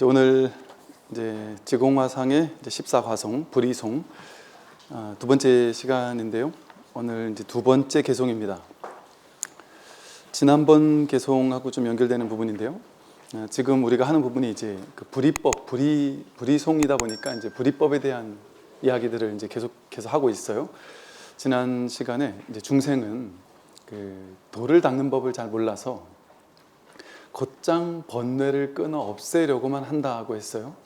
오늘 이제 지공화상의 14화송 불이송 두 번째 시간인데요. 오늘 이제 두 번째 개송입니다. 지난번 개송하고 좀 연결되는 부분인데요. 지금 우리가 하는 부분이 이제 그 불이법, 불이송이다 보니까 이제 불이법에 대한 이야기들을 이제 계속해서 하고 있어요. 지난 시간에 이제 중생은 그 돌을 닦는 법을 잘 몰라서 곧장 번뇌를 끊어 없애려고만 한다고 했어요.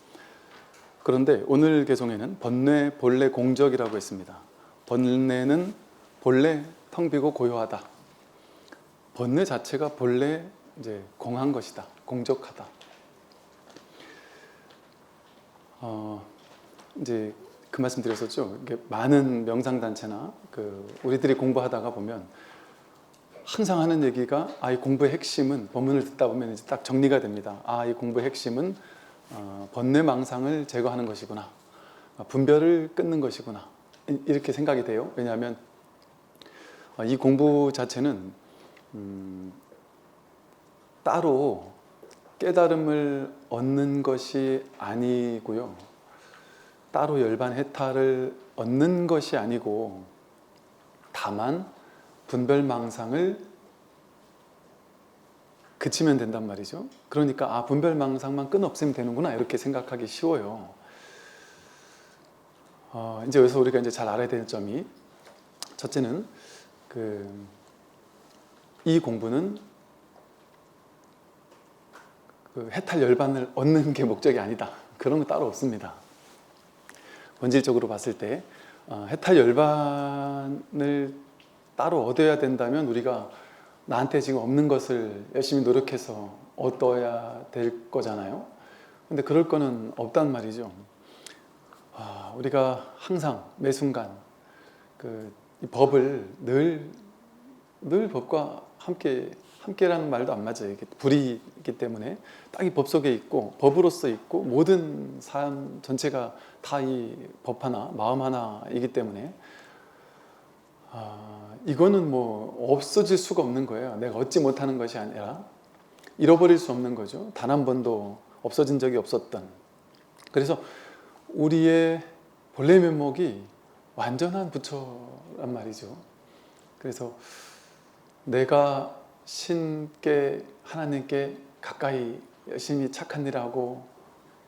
그런데 오늘 개송에는 번뇌 본래 공적이라고 했습니다. 번뇌는 본래 텅 비고 고요하다. 번뇌 자체가 본래 이제 공한 것이다. 공적하다. 이제 그 말씀 드렸었죠. 이게 많은 명상단체나 우리들이 공부하다가 보면 항상 하는 얘기가 이 공부의 핵심은 법문을 듣다 보면 이제 딱 정리가 됩니다. 이 공부의 핵심은 번뇌망상을 제거하는 것이구나. 분별을 끊는 것이구나. 이렇게 생각이 돼요. 왜냐하면 이 공부 자체는 따로 깨달음을 얻는 것이 아니고요. 따로 열반 해탈을 얻는 것이 아니고 다만 분별망상을 그치면 된단 말이죠. 그러니까 분별망상만 끊어 없애면 되는구나 이렇게 생각하기 쉬워요. 이제 여기서 우리가 이제 잘 알아야 되는 점이, 첫째는 이 공부는 해탈 열반을 얻는 게 목적이 아니다. 그런 거 따로 없습니다. 본질적으로 봤을 때 해탈 열반을 따로 얻어야 된다면 우리가 나한테 지금 없는 것을 열심히 노력해서 얻어야 될 거잖아요. 근데 그럴 거는 없단 말이죠. 우리가 항상 매 순간 이 법을 늘 법과 함께라는 말도 안 맞아요. 이게 불이 있기 때문에 딱 이 법 속에 있고 법으로서 있고 모든 삶 전체가 다 이 법 하나, 마음 하나이기 때문에 이거는 뭐 없어질 수가 없는 거예요. 내가 얻지 못하는 것이 아니라 잃어버릴 수 없는 거죠. 단 한 번도 없어진 적이 없었던. 그래서 우리의 본래 면목이 완전한 부처란 말이죠. 그래서 내가 신께, 하나님께 가까이 열심히 착한 일을 하고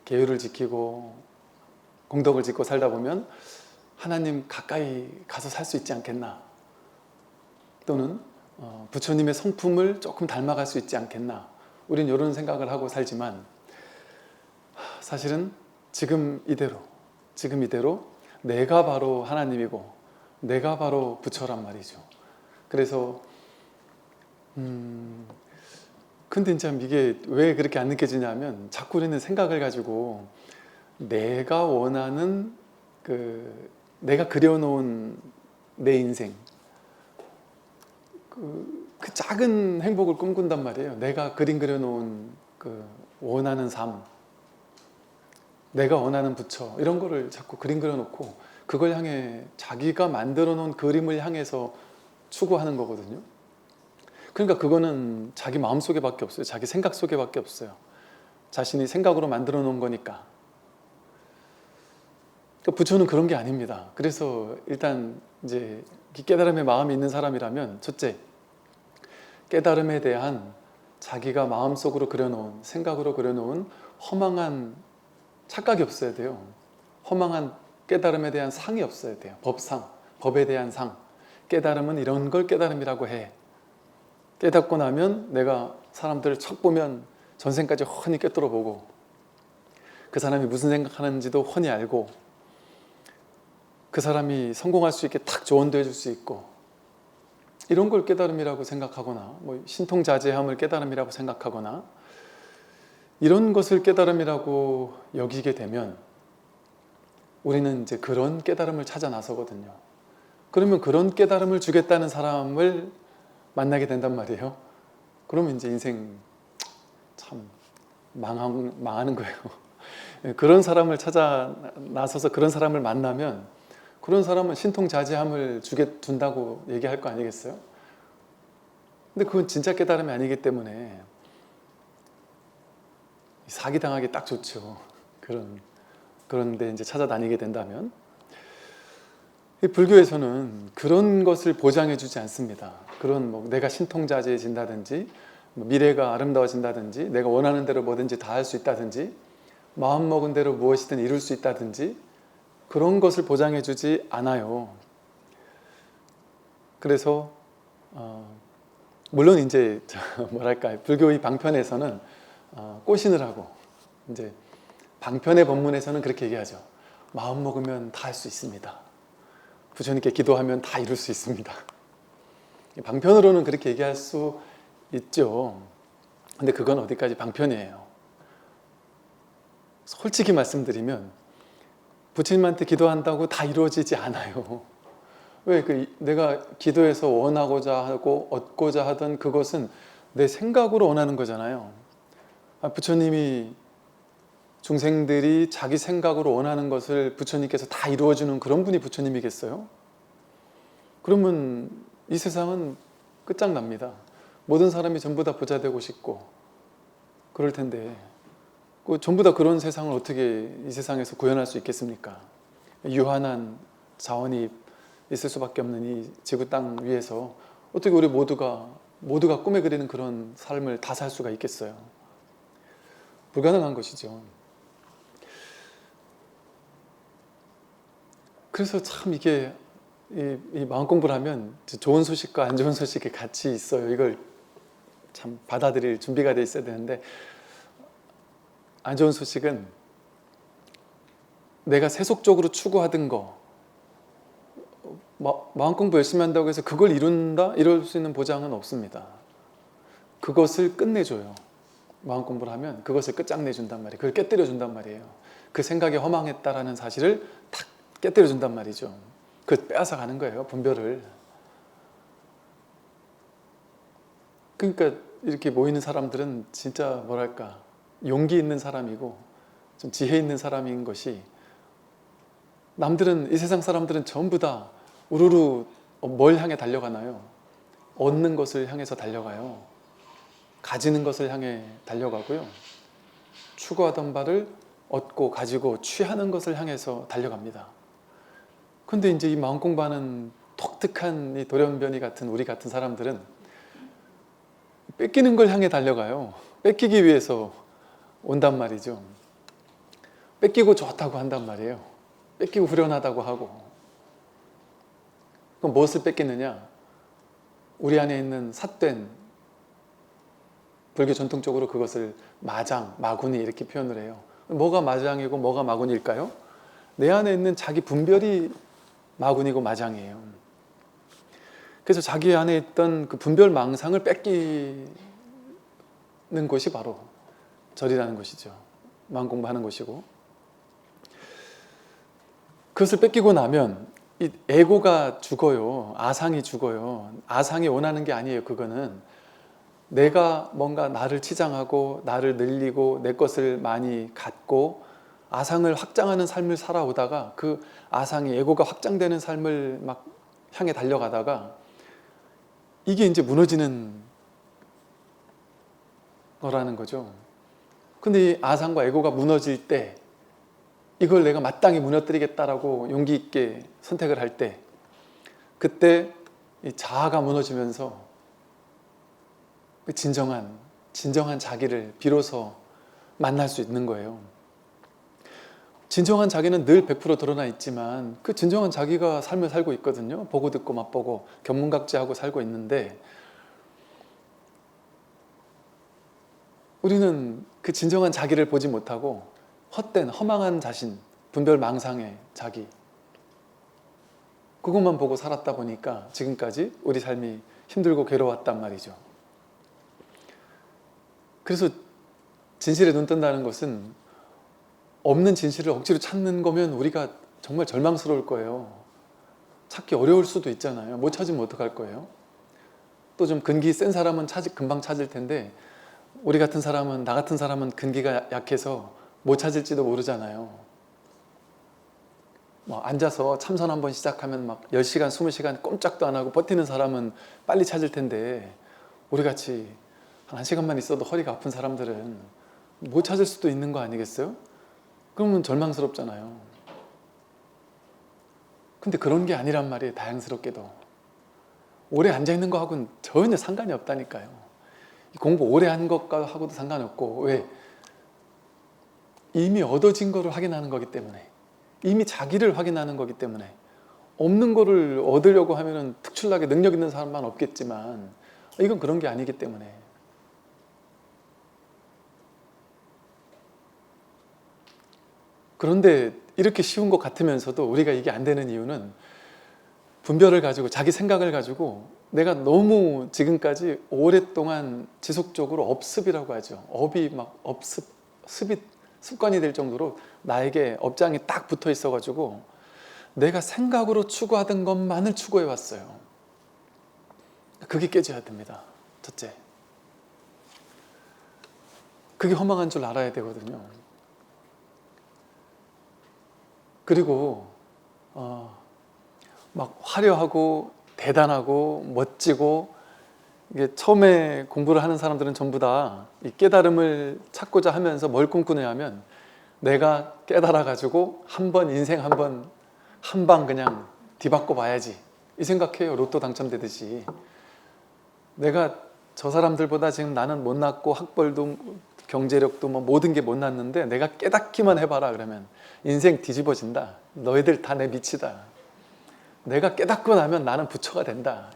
계율을 지키고 공덕을 짓고 살다 보면 하나님 가까이 가서 살 수 있지 않겠나, 또는 부처님의 성품을 조금 닮아갈 수 있지 않겠나, 우린 이런 생각을 하고 살지만 사실은 지금 이대로 내가 바로 하나님이고 내가 바로 부처란 말이죠. 그래서 근데 참 이게 왜 그렇게 안 느껴지냐면, 자꾸 우리는 생각을 가지고 내가 원하는 내가 그려놓은 내 인생, 그 작은 행복을 꿈꾼단 말이에요. 내가 그려놓은 원하는 삶, 내가 원하는 부처, 이런 거를 자꾸 그려놓고 그걸 향해 자기가 만들어 놓은 그림을 향해서 추구하는 거거든요. 그러니까 그거는 자기 마음속에 밖에 없어요. 자기 생각 속에 밖에 없어요. 자신이 생각으로 만들어 놓은 거니까. 부처는 그런 게 아닙니다. 그래서 일단 이제 깨달음의 마음이 있는 사람이라면, 첫째, 깨달음에 대한 자기가 마음속으로 그려놓은, 생각으로 그려놓은 허망한 착각이 없어야 돼요. 허망한 깨달음에 대한 상이 없어야 돼요. 법상, 법에 대한 상. 깨달음은 이런 걸 깨달음이라고 해. 깨닫고 나면 내가 사람들을 척 보면 전생까지 훤히 꿰뚫어 보고, 그 사람이 무슨 생각하는지도 훤히 알고, 그 사람이 성공할 수 있게 탁 조언도 해줄 수 있고, 이런 걸 깨달음이라고 생각하거나, 신통자제함을 깨달음이라고 생각하거나, 이런 것을 깨달음이라고 여기게 되면 우리는 이제 그런 깨달음을 찾아 나서거든요. 그러면 그런 깨달음을 주겠다는 사람을 만나게 된단 말이에요. 그러면 이제 인생 참 망하는 거예요. 그런 사람을 찾아 나서서 그런 사람을 만나면, 그런 사람은 신통자제함을 준다고 얘기할 거 아니겠어요? 근데 그건 진짜 깨달음이 아니기 때문에 사기당하기 딱 좋죠. 그런데 이제 찾아다니게 된다면. 이 불교에서는 그런 것을 보장해 주지 않습니다. 그런 뭐 내가 신통자재해진다든지 미래가 아름다워진다든지 내가 원하는 대로 뭐든지 다 할 수 있다든지 마음먹은 대로 무엇이든 이룰 수 있다든지 그런 것을 보장해 주지 않아요. 그래서 물론 이제 뭐랄까 불교의 방편에서는 꼬신을 하고 이제 방편의 법문에서는 그렇게 얘기하죠. 마음 먹으면 다 할 수 있습니다. 부처님께 기도하면 다 이룰 수 있습니다. 방편으로는 그렇게 얘기할 수 있죠. 근데 그건 어디까지 방편이에요. 솔직히 말씀드리면 부처님한테 기도한다고 다 이루어지지 않아요. 왜? 내가 기도해서 원하고자 하고 얻고자 하던 그것은 내 생각으로 원하는 거잖아요. 부처님이 중생들이 자기 생각으로 원하는 것을 부처님께서 다 이루어주는 그런 분이 부처님이겠어요? 그러면 이 세상은 끝장납니다. 모든 사람이 전부 다 부자 되고 싶고 그럴 텐데 전부 다 그런 세상을 어떻게 이 세상에서 구현할 수 있겠습니까? 유한한 자원이 있을 수밖에 없는 이 지구 땅 위에서 어떻게 우리 모두가 꿈에 그리는 그런 삶을 다 살 수가 있겠어요? 불가능한 것이죠. 그래서 참 이게 이 마음 공부를 하면 좋은 소식과 안 좋은 소식이 같이 있어요. 이걸 참 받아들일 준비가 돼 있어야 되는데 안 좋은 소식은 내가 세속적으로 추구하던 거 마음 공부 열심히 한다고 해서 그걸 이룬다? 이럴 수 있는 보장은 없습니다. 그것을 끝내줘요. 마음 공부를 하면 그것을 끝장내준단 말이에요. 그걸 깨뜨려준단 말이에요. 그 생각이 허망했다라는 사실을 탁 깨뜨려준단 말이죠. 그걸 빼앗아가는 거예요. 분별을. 그러니까 이렇게 모이는 사람들은 진짜 뭐랄까 용기 있는 사람이고 좀 지혜 있는 사람인 것이 남들은 이 세상 사람들은 전부 다 우르르 뭘 향해 달려가나요? 얻는 것을 향해서 달려가요. 가지는 것을 향해 달려가고요. 추구하던 바를 얻고 가지고 취하는 것을 향해서 달려갑니다. 근데 이제 이 마음 공부하는 독특한 이 돌연변이 같은 우리 같은 사람들은 뺏기는 걸 향해 달려가요. 뺏기기 위해서 온단 말이죠. 뺏기고 좋다고 한단 말이에요. 뺏기고 후련하다고 하고. 그럼 무엇을 뺏기느냐? 우리 안에 있는 삿된 불교 전통적으로 그것을 마장, 마구니 이렇게 표현을 해요. 뭐가 마장이고 뭐가 마구니일까요? 내 안에 있는 자기 분별이 마구니고 마장이에요. 그래서 자기 안에 있던 그 분별 망상을 뺏기는 것이 바로 절이라는 것이죠. 마음 공부하는 것이고. 그것을 뺏기고 나면 이 에고가 죽어요. 아상이 죽어요. 아상이 원하는 게 아니에요. 그거는 내가 뭔가 나를 치장하고 나를 늘리고 내 것을 많이 갖고 아상을 확장하는 삶을 살아오다가 그 아상이 에고가 확장되는 삶을 막 향해 달려가다가 이게 이제 무너지는 거라는 거죠. 근데 이 아상과 에고가 무너질 때 이걸 내가 마땅히 무너뜨리겠다라고 용기 있게 선택을 할 때 그때 이 자아가 무너지면서 그 진정한 자기를 비로소 만날 수 있는 거예요. 진정한 자기는 늘 100% 드러나 있지만 그 진정한 자기가 삶을 살고 있거든요. 보고 듣고 맛보고 견문각지하고 살고 있는데 우리는 그 진정한 자기를 보지 못하고 헛된 허망한 자신, 분별망상의 자기 그것만 보고 살았다 보니까 지금까지 우리 삶이 힘들고 괴로웠단 말이죠. 그래서 진실에 눈 뜬다는 것은 없는 진실을 억지로 찾는 거면 우리가 정말 절망스러울 거예요. 찾기 어려울 수도 있잖아요. 못 찾으면 어떡할 거예요? 또 좀 근기 센 사람은 금방 찾을 텐데 우리 같은 사람은, 나 같은 사람은 근기가 약해서 못 찾을지도 모르잖아요. 앉아서 참선 한번 시작하면 막 10시간, 20시간 꼼짝도 안 하고 버티는 사람은 빨리 찾을 텐데 우리같이 한 1시간만 있어도 허리가 아픈 사람들은 못 찾을 수도 있는 거 아니겠어요? 그러면 절망스럽잖아요. 근데 그런 게 아니란 말이에요. 다행스럽게도 오래 앉아있는 거하고는 전혀 상관이 없다니까요. 공부 오래 한 것하고도 상관없고, 왜? 이미 얻어진 거를 확인하는 거기 때문에, 이미 자기를 확인하는 거기 때문에. 없는 거를 얻으려고 하면은 특출나게 능력 있는 사람만 없겠지만, 이건 그런 게 아니기 때문에. 그런데 이렇게 쉬운 것 같으면서도 우리가 이게 안 되는 이유는, 분별을 가지고, 자기 생각을 가지고 내가 너무 지금까지 오랫동안 지속적으로 업습이라고 하죠. 업이 막 습이 습관이 될 정도로 나에게 업장이 딱 붙어 있어가지고 내가 생각으로 추구하던 것만을 추구해 왔어요. 그게 깨져야 됩니다. 첫째, 그게 허망한 줄 알아야 되거든요. 그리고 막 화려하고 대단하고 멋지고, 이게 처음에 공부를 하는 사람들은 전부 다 이 깨달음을 찾고자 하면서 뭘 꿈꾸냐 하면, 내가 깨달아 가지고 인생 한 방 그냥 뒤바꿔 봐야지, 이 생각해요. 로또 당첨되듯이. 내가 저 사람들보다 지금 나는 못났고 학벌도 경제력도 뭐 모든 게 못났는데 내가 깨닫기만 해봐라 그러면 인생 뒤집어진다. 너희들 다 내 밑이다. 내가 깨닫고 나면 나는 부처가 된다.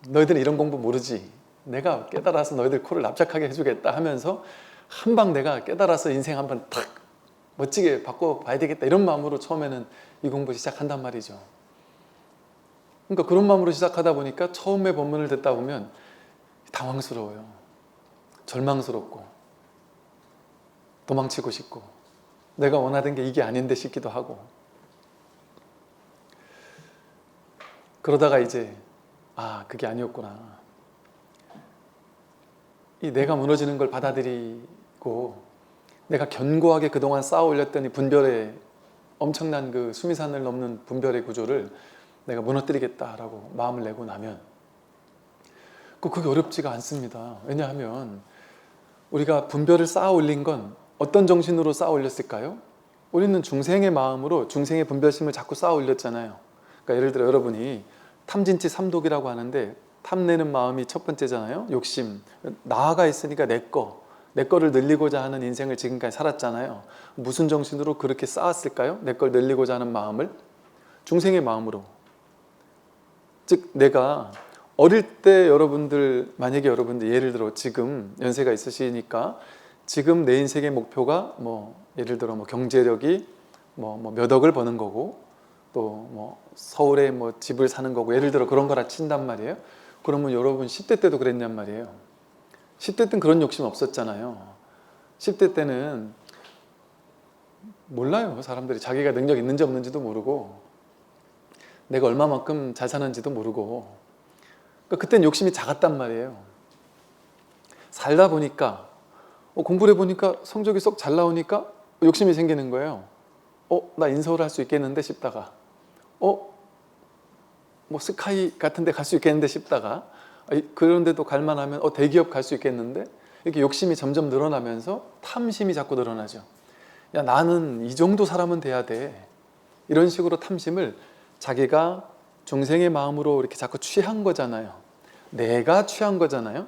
너희들은 이런 공부 모르지. 내가 깨달아서 너희들 코를 납작하게 해주겠다 하면서 한 방 내가 깨달아서 인생 한번 탁 멋지게 바꿔봐야 되겠다, 이런 마음으로 처음에는 이 공부 시작한단 말이죠. 그러니까 그런 마음으로 시작하다 보니까 처음에 법문을 듣다 보면 당황스러워요. 절망스럽고 도망치고 싶고 내가 원하던 게 이게 아닌데 싶기도 하고, 그러다가 이제 그게 아니었구나. 이 내가 무너지는 걸 받아들이고 내가 견고하게 그동안 쌓아 올렸던 이 분별의 엄청난 그 수미산을 넘는 분별의 구조를 내가 무너뜨리겠다라고 마음을 내고 나면 그게 어렵지가 않습니다. 왜냐하면 우리가 분별을 쌓아 올린 건 어떤 정신으로 쌓아 올렸을까요? 우리는 중생의 마음으로 중생의 분별심을 자꾸 쌓아 올렸잖아요. 그러니까 예를 들어 여러분이 탐진치 삼독이라고 하는데, 탐내는 마음이 첫 번째잖아요. 욕심. 나가 있으니까 내 거를 늘리고자 하는 인생을 지금까지 살았잖아요. 무슨 정신으로 그렇게 쌓았을까요? 내 걸 늘리고자 하는 마음을? 중생의 마음으로. 즉 내가 어릴 때 만약에 여러분들 예를 들어 지금 연세가 있으시니까 지금 내 인생의 목표가 예를 들어 경제력이 몇 억을 버는 거고, 또 서울에 집을 사는 거고, 예를 들어 그런 거라 친단 말이에요. 그러면 여러분 10대 때도 그랬냔 말이에요. 10대 때는 그런 욕심 없었잖아요. 10대 때는 몰라요. 사람들이 자기가 능력 있는지 없는지도 모르고 내가 얼마만큼 잘 사는지도 모르고, 그러니까 그때는 욕심이 작았단 말이에요. 살다 보니까 공부를 해보니까 성적이 썩 잘 나오니까 욕심이 생기는 거예요. 나 인서울 할 수 있겠는데 싶다가, 스카이 같은 데 갈 수 있겠는데 싶다가, 그런 데도 갈만하면 대기업 갈 수 있겠는데, 이렇게 욕심이 점점 늘어나면서 탐심이 자꾸 늘어나죠. 야, 나는 이 정도 사람은 돼야 돼. 이런 식으로 탐심을 자기가 중생의 마음으로 이렇게 자꾸 취한 거잖아요. 내가 취한 거잖아요.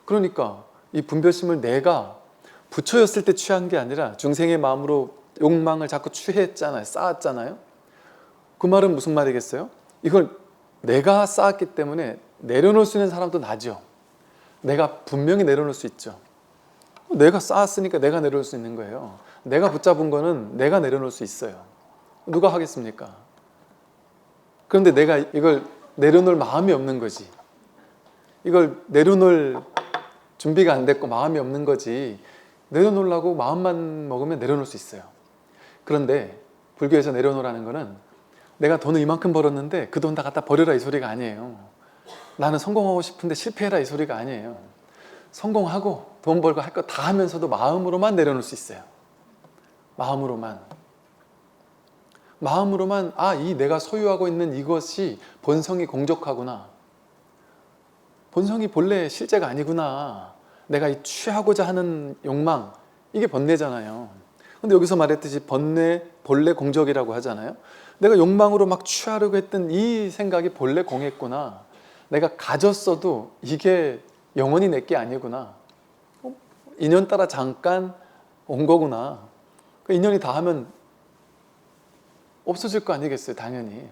그러니까 이 분별심을 내가 부처였을 때 취한 게 아니라 중생의 마음으로 욕망을 자꾸 취했잖아요. 쌓았잖아요. 그 말은 무슨 말이겠어요? 이걸 내가 쌓았기 때문에 내려놓을 수 있는 사람도 나죠. 내가 분명히 내려놓을 수 있죠. 내가 쌓았으니까 내가 내려놓을 수 있는 거예요. 내가 붙잡은 거는 내가 내려놓을 수 있어요. 누가 하겠습니까? 그런데 내가 이걸 내려놓을 마음이 없는 거지. 이걸 내려놓을 준비가 안 됐고 마음이 없는 거지. 내려놓으려고 마음만 먹으면 내려놓을 수 있어요. 그런데 불교에서 내려놓으라는 거는 내가 돈을 이만큼 벌었는데 그 돈 다 갖다 버려라, 이 소리가 아니에요. 나는 성공하고 싶은데 실패해라, 이 소리가 아니에요. 성공하고 돈 벌고 할 거 다 하면서도 마음으로만 내려놓을 수 있어요. 마음으로만. 이 내가 소유하고 있는 이것이 본성이 공적하구나. 본성이 본래 실제가 아니구나. 내가 이 취하고자 하는 욕망, 이게 번뇌잖아요. 근데 여기서 말했듯이 번뇌, 본래 공적이라고 하잖아요. 내가 욕망으로 막 취하려고 했던 이 생각이 본래 공했구나. 내가 가졌어도 이게 영원히 내게 아니구나. 인연 따라 잠깐 온 거구나. 그 인연이 다 하면 없어질 거 아니겠어요, 당연히.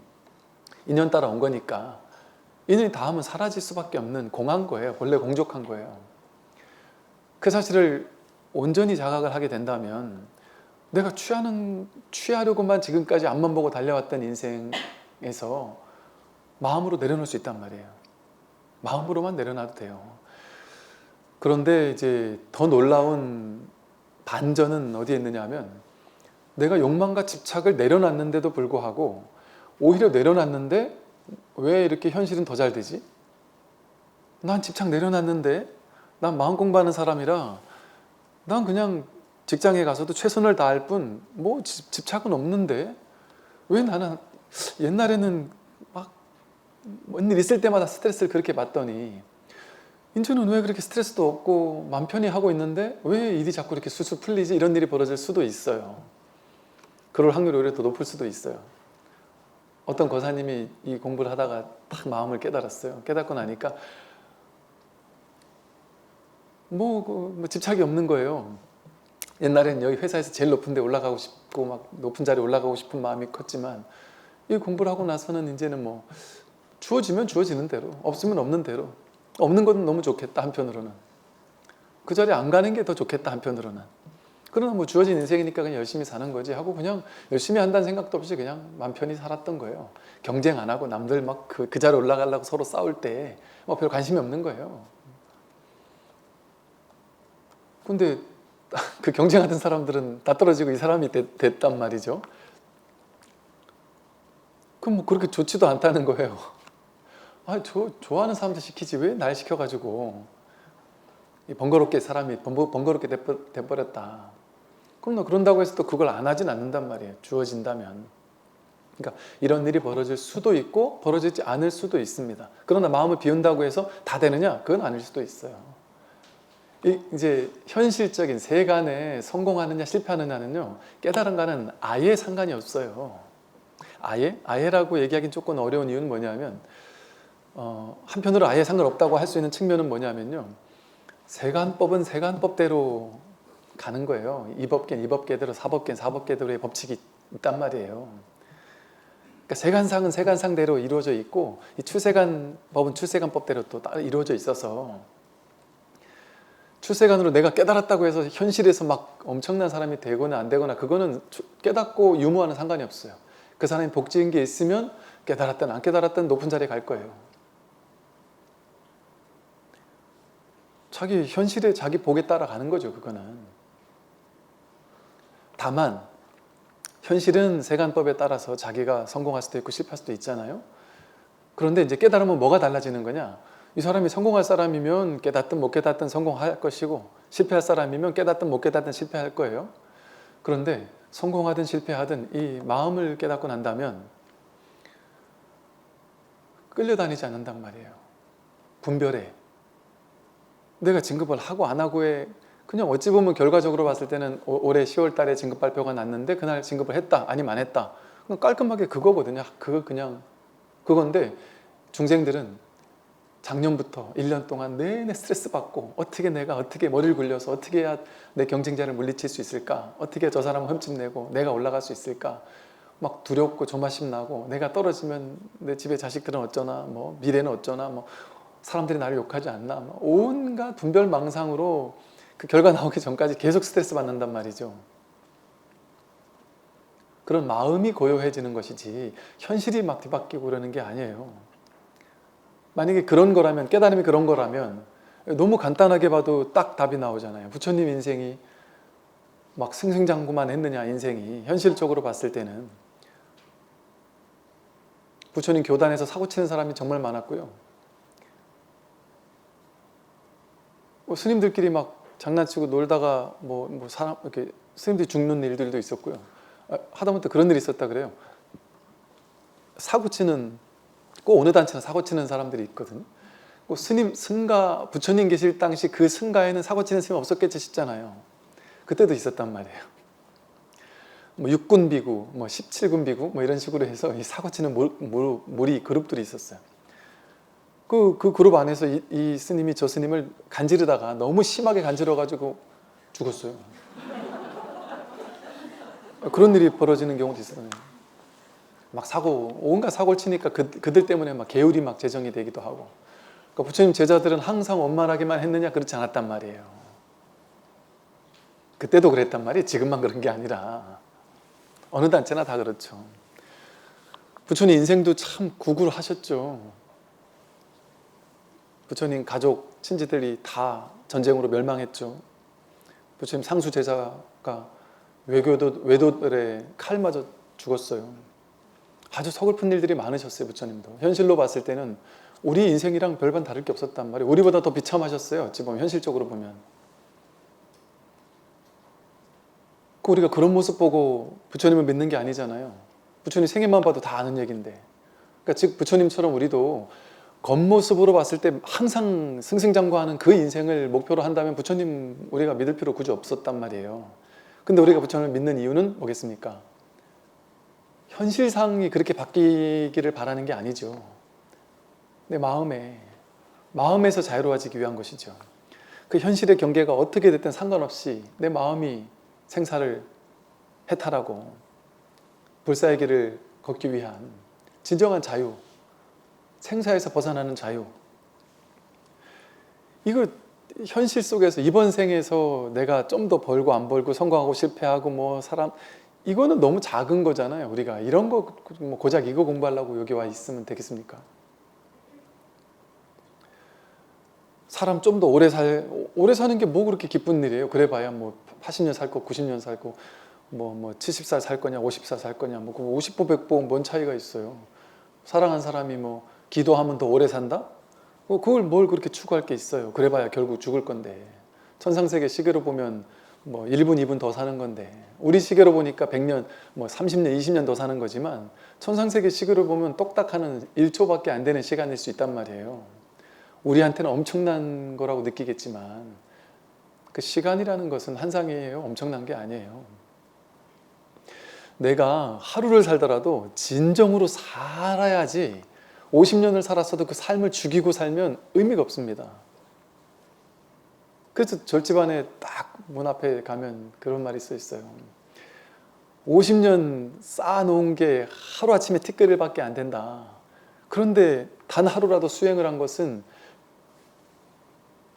인연 따라 온 거니까. 인연이 다 하면 사라질 수밖에 없는 공한 거예요. 본래 공적한 거예요. 그 사실을 온전히 자각을 하게 된다면 내가 취하려고만 지금까지 앞만 보고 달려왔던 인생에서 마음으로 내려놓을 수 있단 말이에요. 마음으로만 내려놔도 돼요. 그런데 이제 더 놀라운 반전은 어디에 있느냐 하면 내가 욕망과 집착을 내려놨는데도 불구하고 오히려 내려놨는데 왜 이렇게 현실은 더 잘 되지? 난 집착 내려놨는데 난 마음 공부하는 사람이라 난 그냥 직장에 가서도 최선을 다할 뿐 뭐 집착은 없는데 왜 나는 옛날에는 막 뭔 일 있을 때마다 스트레스를 그렇게 받더니 이제는 왜 그렇게 스트레스도 없고 맘 편히 하고 있는데 왜 일이 자꾸 이렇게 술술 풀리지? 이런 일이 벌어질 수도 있어요. 그럴 확률이 오히려 더 높을 수도 있어요. 어떤 거사님이 이 공부를 하다가 딱 마음을 깨달았어요. 깨닫고 나니까 뭐 집착이 없는 거예요. 옛날엔 여기 회사에서 제일 높은 데 올라가고 싶고 막 높은 자리에 올라가고 싶은 마음이 컸지만 이 공부를 하고 나서는 이제는 뭐 주어지면 주어지는 대로, 없으면 없는 대로. 없는 건 너무 좋겠다 한편으로는. 그 자리에 안 가는 게 더 좋겠다 한편으로는. 그러나 뭐 주어진 인생이니까 그냥 열심히 사는 거지 하고 그냥 열심히 한다는 생각도 없이 그냥 맘 편히 살았던 거예요. 경쟁 안 하고 남들 막 그 자리에 올라가려고 서로 싸울 때 뭐 별 관심이 없는 거예요. 근데 그 경쟁하던 사람들은 다 떨어지고 이 사람이 됐단 말이죠. 그럼 뭐 그렇게 좋지도 않다는 거예요. 아, 좋아하는 사람들 시키지 왜 날 시켜가지고 번거롭게 사람이 번거롭게 돼버렸다. 그럼 너 그런다고 해서 또 그걸 안 하진 않는단 말이에요. 주어진다면. 그러니까 이런 일이 벌어질 수도 있고 벌어지지 않을 수도 있습니다. 그러나 마음을 비운다고 해서 다 되느냐? 그건 아닐 수도 있어요. 이제 현실적인 세간에 성공하느냐 실패하느냐는요, 깨달음과는 아예 상관이 없어요. 아예라고 얘기하기는 조금 어려운 이유는 뭐냐면 한편으로 아예 상관없다고 할 수 있는 측면은 뭐냐면요, 세간법은 세간법대로 가는 거예요. 이법계는 이법계대로, 사법계는 사법계대로의 법칙이 있단 말이에요. 그러니까 세간상은 세간상대로 이루어져 있고 이 출세간법은 출세간법대로 또 따로 이루어져 있어서 출세간으로 내가 깨달았다고 해서 현실에서 막 엄청난 사람이 되거나 안 되거나 그거는 깨닫고 유무와는 상관이 없어요. 그 사람이 복지인 게 있으면 깨달았든 안 깨달았든 높은 자리에 갈 거예요. 자기 현실에 자기 복에 따라 가는 거죠. 그거는. 다만 현실은 세간법에 따라서 자기가 성공할 수도 있고 실패할 수도 있잖아요. 그런데 이제 깨달으면 뭐가 달라지는 거냐? 이 사람이 성공할 사람이면 깨닫든 못 깨닫든 성공할 것이고 실패할 사람이면 깨닫든 못 깨닫든 실패할 거예요. 그런데 성공하든 실패하든 이 마음을 깨닫고 난다면 끌려다니지 않는단 말이에요. 분별해. 내가 진급을 하고 안 하고에 그냥 어찌 보면 결과적으로 봤을 때는 올해 10월 달에 진급 발표가 났는데 그날 진급을 했다 아니면 안 했다. 그냥 깔끔하게 그거거든요. 그냥 그건데 중생들은 작년부터 1년 동안 내내 스트레스 받고 내가 어떻게 머리를 굴려서 어떻게 해야 내 경쟁자를 물리칠 수 있을까? 어떻게 저 사람을 흠집내고 내가 올라갈 수 있을까? 막 두렵고 조마심 나고 내가 떨어지면 내 집에 자식들은 어쩌나 뭐 미래는 어쩌나 뭐 사람들이 나를 욕하지 않나 뭐 온갖 분별망상으로 그 결과 나오기 전까지 계속 스트레스 받는단 말이죠. 그런 마음이 고요해지는 것이지 현실이 막 뒤바뀌고 그러는 게 아니에요. 만약에 그런 거라면, 깨달음이 그런 거라면 너무 간단하게 봐도 딱 답이 나오잖아요. 부처님 인생이 막 승승장구만 했느냐, 인생이 현실적으로 봤을 때는. 부처님 교단에서 사고치는 사람이 정말 많았고요. 스님들끼리 막 장난치고 놀다가 사람 이렇게 스님들이 죽는 일들도 있었고요. 하다못해 그런 일이 있었다 그래요. 사고치는 꼭 어느 단체나 사고치는 사람들이 있거든요. 스님, 승가, 부처님 계실 당시 그 승가에는 사고치는 스님 없었겠지 싶잖아요. 그때도 있었단 말이에요. 뭐 6군 비구, 뭐 17군 비구, 뭐 이런 식으로 해서 이 사고치는 무리 그룹들이 있었어요. 그 그룹 안에서 이 스님이 저 스님을 간지르다가 너무 심하게 간지러가지고 죽었어요. 그런 일이 벌어지는 경우도 있어요. 막 온갖 사고를 치니까 그들 때문에 막 계율이 막 제정이 되기도 하고. 그러니까 부처님 제자들은 항상 원만하게만 했느냐? 그렇지 않았단 말이에요. 그때도 그랬단 말이에요. 지금만 그런 게 아니라. 어느 단체나 다 그렇죠. 부처님 인생도 참 구굴하셨죠. 부처님 가족, 친지들이 다 전쟁으로 멸망했죠. 부처님 상수 제자가 외도들의 칼 맞아 죽었어요. 아주 서글픈 일들이 많으셨어요. 부처님도. 현실로 봤을 때는 우리 인생이랑 별반 다를 게 없었단 말이에요. 우리보다 더 비참하셨어요. 어찌 보면 현실적으로 보면. 우리가 그런 모습 보고 부처님을 믿는 게 아니잖아요. 부처님 생애만 봐도 다 아는 얘기인데. 그러니까 즉 부처님처럼 우리도 겉모습으로 봤을 때 항상 승승장구하는 그 인생을 목표로 한다면 부처님 우리가 믿을 필요 굳이 없었단 말이에요. 근데 우리가 부처님을 믿는 이유는 뭐겠습니까? 현실상이 그렇게 바뀌기를 바라는 게 아니죠. 내 마음에서 자유로워지기 위한 것이죠. 그 현실의 경계가 어떻게 됐든 상관없이 내 마음이 생사를 해탈하고 불사의 길을 걷기 위한 진정한 자유, 생사에서 벗어나는 자유. 이거 현실 속에서 이번 생에서 내가 좀 더 벌고 안 벌고 성공하고 실패하고 뭐 사람, 이거는 너무 작은 거잖아요. 우리가 이런 거 뭐 고작 이거 공부하려고 여기 와 있으면 되겠습니까? 사람 좀 더 오래 사는 게 뭐 그렇게 기쁜 일이에요. 그래 봐야 뭐 80년 살 거, 90년 살고 뭐 70살 살 거냐, 50살 살 거냐, 뭐 50보 100보 뭔 차이가 있어요. 사랑한 사람이 뭐 기도하면 더 오래 산다? 그걸 뭘 그렇게 추구할 게 있어요. 그래 봐야 결국 죽을 건데. 천상세계 시계로 보면 뭐 1분, 2분 더 사는 건데, 우리 시계로 보니까 100년, 뭐 30년, 20년 더 사는 거지만 천상세계 시계로 보면 똑딱하는 1초밖에 안 되는 시간일 수 있단 말이에요. 우리한테는 엄청난 거라고 느끼겠지만 그 시간이라는 것은 한상이에요. 엄청난 게 아니에요. 내가 하루를 살더라도 진정으로 살아야지 50년을 살았어도 그 삶을 죽이고 살면 의미가 없습니다. 그래서 절집안에 딱 문 앞에 가면 그런 말이 써 있어요. 50년 쌓아놓은 게 하루아침에 티끌밖에 안 된다. 그런데 단 하루라도 수행을 한 것은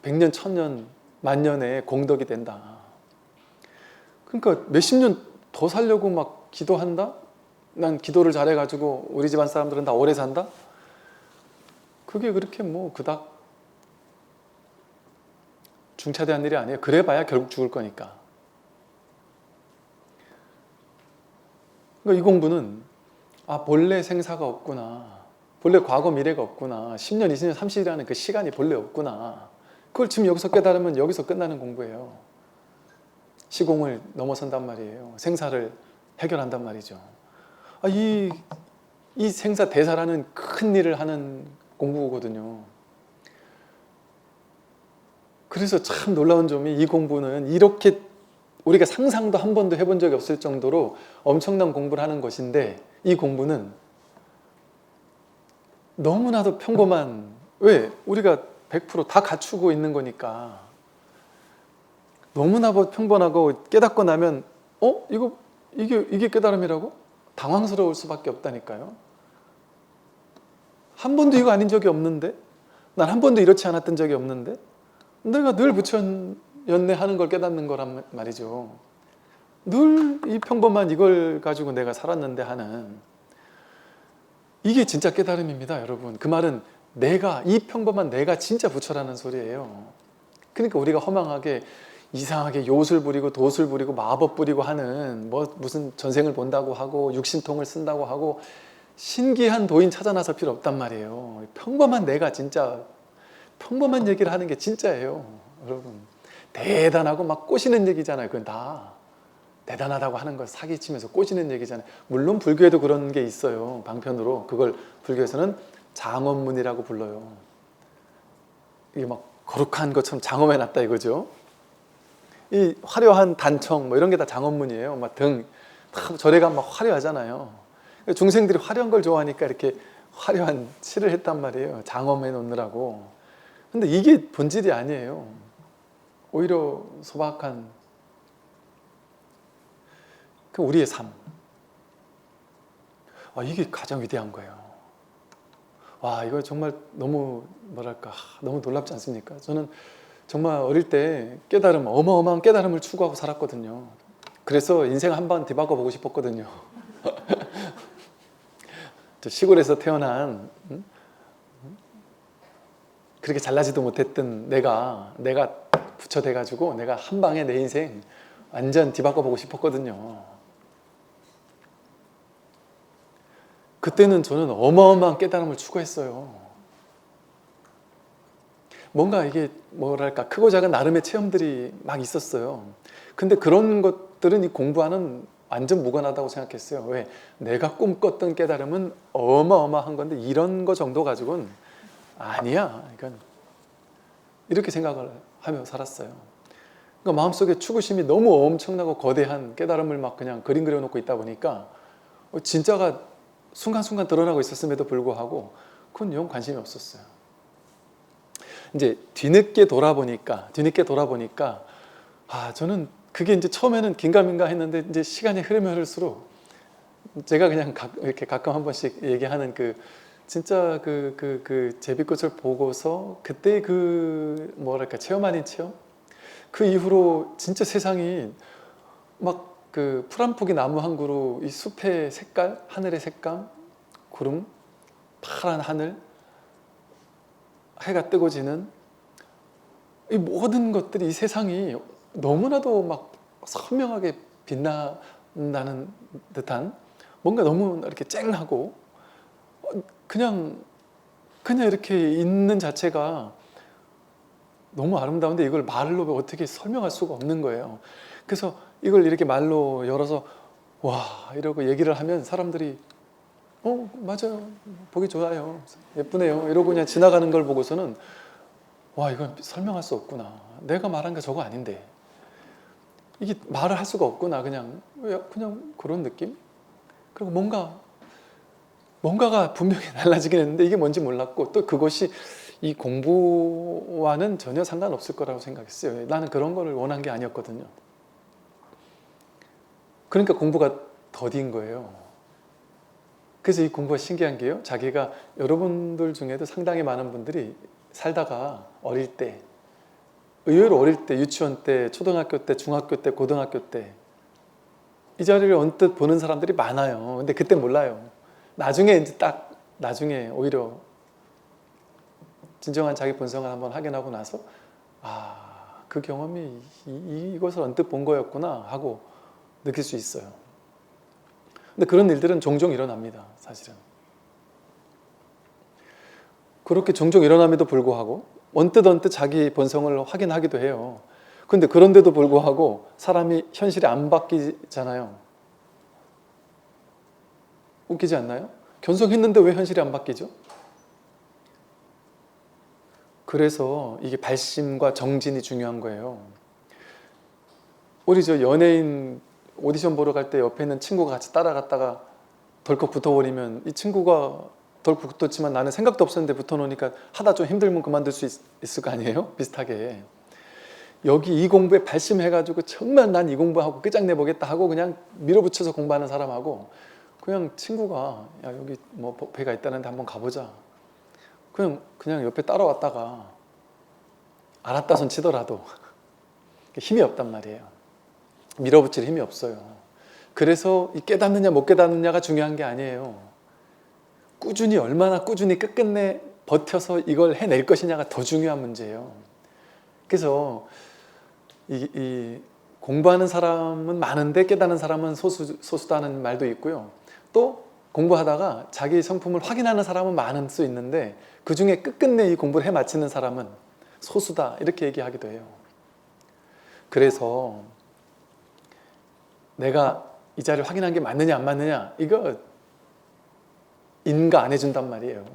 100년, 1000년, 만년의 공덕이 된다. 그러니까 몇십 년 더 살려고 막 기도한다? 난 기도를 잘해가지고 우리 집안 사람들은 다 오래 산다? 그게 그렇게 뭐 그닥 중차대한 일이 아니에요. 그래봐야 결국 죽을 거니까. 그러니까 이 공부는 본래 생사가 없구나. 본래 과거 미래가 없구나. 10년, 20년, 30년이라는 그 시간이 본래 없구나. 그걸 지금 여기서 깨달으면 여기서 끝나는 공부예요. 시공을 넘어선단 말이에요. 생사를 해결한단 말이죠. 이 생사 대사라는 큰 일을 하는 공부거든요. 그래서 참 놀라운 점이 이 공부는 이렇게 우리가 상상도 한 번도 해본 적이 없을 정도로 엄청난 공부를 하는 것인데, 이 공부는 너무나도 평범한, 왜? 우리가 100%다 갖추고 있는 거니까 너무나 평범하고 깨닫고 나면 이게 깨달음이라고? 당황스러울 수밖에 없다니까요. 한 번도 이거 아닌 적이 없는데, 난 한 번도 이렇지 않았던 적이 없는데, 내가 늘 부처연내 하는 걸 깨닫는 거란 말이죠. 늘 이 평범한 이걸 가지고 내가 살았는데 하는, 이게 진짜 깨달음입니다, 여러분. 그 말은 이 평범한 내가 진짜 부처라는 소리예요. 그러니까 우리가 허망하게 이상하게 요술 부리고 도술 부리고 마법 부리고 하는, 무슨 전생을 본다고 하고 육신통을 쓴다고 하고 신기한 도인 찾아 나설 필요 없단 말이에요. 평범한 내가 진짜 평범한 얘기를 하는 게 진짜예요, 여러분. 대단하고 막 꼬시는 얘기잖아요. 그건 다 대단하다고 하는 걸 사기치면서 꼬시는 얘기잖아요. 물론 불교에도 그런 게 있어요. 방편으로. 그걸 불교에서는 장엄문이라고 불러요. 이게 막 거룩한 것처럼 장엄해놨다 이거죠. 이 화려한 단청 뭐 이런 게 다 장엄문이에요. 막 등, 절에 가면 막 화려하잖아요. 중생들이 화려한 걸 좋아하니까 이렇게 화려한 칠을 했단 말이에요. 장엄해 놓느라고. 근데 이게 본질이 아니에요. 오히려 소박한 그 우리의 삶. 이게 가장 위대한 거예요. 와, 이거 정말 너무 뭐랄까 너무 놀랍지 않습니까? 저는 정말 어릴 때 깨달음, 어마어마한 깨달음을 추구하고 살았거든요. 그래서 인생 한번 뒤바꿔 보고 싶었거든요. 저 시골에서 태어난 그렇게 잘나지도 못했던 내가 부처돼가지고 내가 한 방에 내 인생 완전 뒤바꿔 보고 싶었거든요. 그때는 저는 어마어마한 깨달음을 추구했어요. 뭔가 이게 뭐랄까 크고 작은 나름의 체험들이 막 있었어요. 근데 그런 것들은 이 공부와는 완전 무관하다고 생각했어요. 왜? 내가 꿈꿨던 깨달음은 어마어마한 건데 이런 거 정도 가지고는 아니야. 그러니까 이렇게 생각을 하며 살았어요. 그러니까 마음속에 추구심이 너무 엄청나고 거대한 깨달음을 막 그냥 그림 그려놓고 있다 보니까 진짜가 순간순간 드러나고 있었음에도 불구하고 그건 영 관심이 없었어요. 이제 뒤늦게 돌아보니까 저는 그게 이제 처음에는 긴가민가 했는데 이제 시간이 흐르면 흐를수록 제가 그냥 이렇게 가끔 한 번씩 얘기하는 진짜 그 제비꽃을 보고서 그때 그 뭐랄까 체험 아닌 체험? 그 이후로 진짜 세상이 막 그 풀 한 폭이 나무 한 그루, 이 숲의 색깔, 하늘의 색감, 구름, 파란 하늘, 해가 뜨고 지는 이 모든 것들이 이 세상이 너무나도 막 선명하게 빛난다는 듯한 뭔가 너무 이렇게 쨍하고 그냥 이렇게 있는 자체가 너무 아름다운데 이걸 말로 어떻게 설명할 수가 없는 거예요. 그래서 이걸 이렇게 말로 열어서 와 이러고 얘기를 하면 사람들이 맞아요, 보기 좋아요, 예쁘네요 이러고 그냥 지나가는 걸 보고서는 와 이건 설명할 수 없구나, 내가 말한 게 저거 아닌데 이게 말을 할 수가 없구나, 그냥 그런 느낌. 그리고 뭔가가 분명히 달라지긴 했는데 이게 뭔지 몰랐고 또 그것이 이 공부와는 전혀 상관없을 거라고 생각했어요. 나는 그런 거를 원한 게 아니었거든요. 그러니까 공부가 더딘 거예요. 그래서 이 공부가 신기한 게요, 자기가 여러분들 중에도 상당히 많은 분들이 살다가 어릴 때, 의외로 어릴 때, 유치원 때, 초등학교 때, 중학교 때, 고등학교 때 이 자리를 언뜻 보는 사람들이 많아요. 근데 그때 몰라요. 나중에 이제 나중에 오히려 진정한 자기 본성을 한번 확인하고 나서 그 경험이 이것을 언뜻 본 거였구나 하고 느낄 수 있어요. 근데 그런 일들은 종종 일어납니다, 사실은. 그렇게 종종 일어남에도 불구하고 언뜻 자기 본성을 확인하기도 해요. 근데 그런데도 불구하고 사람이 현실이 안 바뀌잖아요. 웃기지 않나요? 견성했는데 왜 현실이 안 바뀌죠? 그래서 이게 발심과 정진이 중요한 거예요. 우리 저 연예인 오디션 보러 갈 때 옆에 있는 친구가 같이 따라갔다가 덜컥 붙어버리면 이 친구가 덜컥 붙었지만 나는 생각도 없었는데 붙어놓으니까 하다 좀 힘들면 그만둘 수 있을 거 아니에요? 비슷하게 여기 이 공부에 발심해가지고 정말 난 이 공부하고 끝장내보겠다 하고 그냥 밀어붙여서 공부하는 사람하고 그냥 친구가 야 여기 뭐 배가 있다는데 한번 가보자, 그냥 옆에 따라왔다가 알았다 손 치더라도 힘이 없단 말이에요. 밀어붙일 힘이 없어요. 그래서 이 깨닫느냐 못 깨닫느냐가 중요한 게 아니에요. 꾸준히 얼마나 꾸준히 끝끝내 버텨서 이걸 해낼 것이냐가 더 중요한 문제예요. 그래서 이 공부하는 사람은 많은데 깨닫는 사람은 소수다는 말도 있고요. 또 공부하다가 자기 성품을 확인하는 사람은 많을 수 있는데 그 중에 끝끝내 이 공부를 해 마치는 사람은 소수다 이렇게 얘기하기도 해요. 그래서 내가 이 자리를 확인한 게 맞느냐 안 맞느냐 이거 인가 안 해준단 말이에요.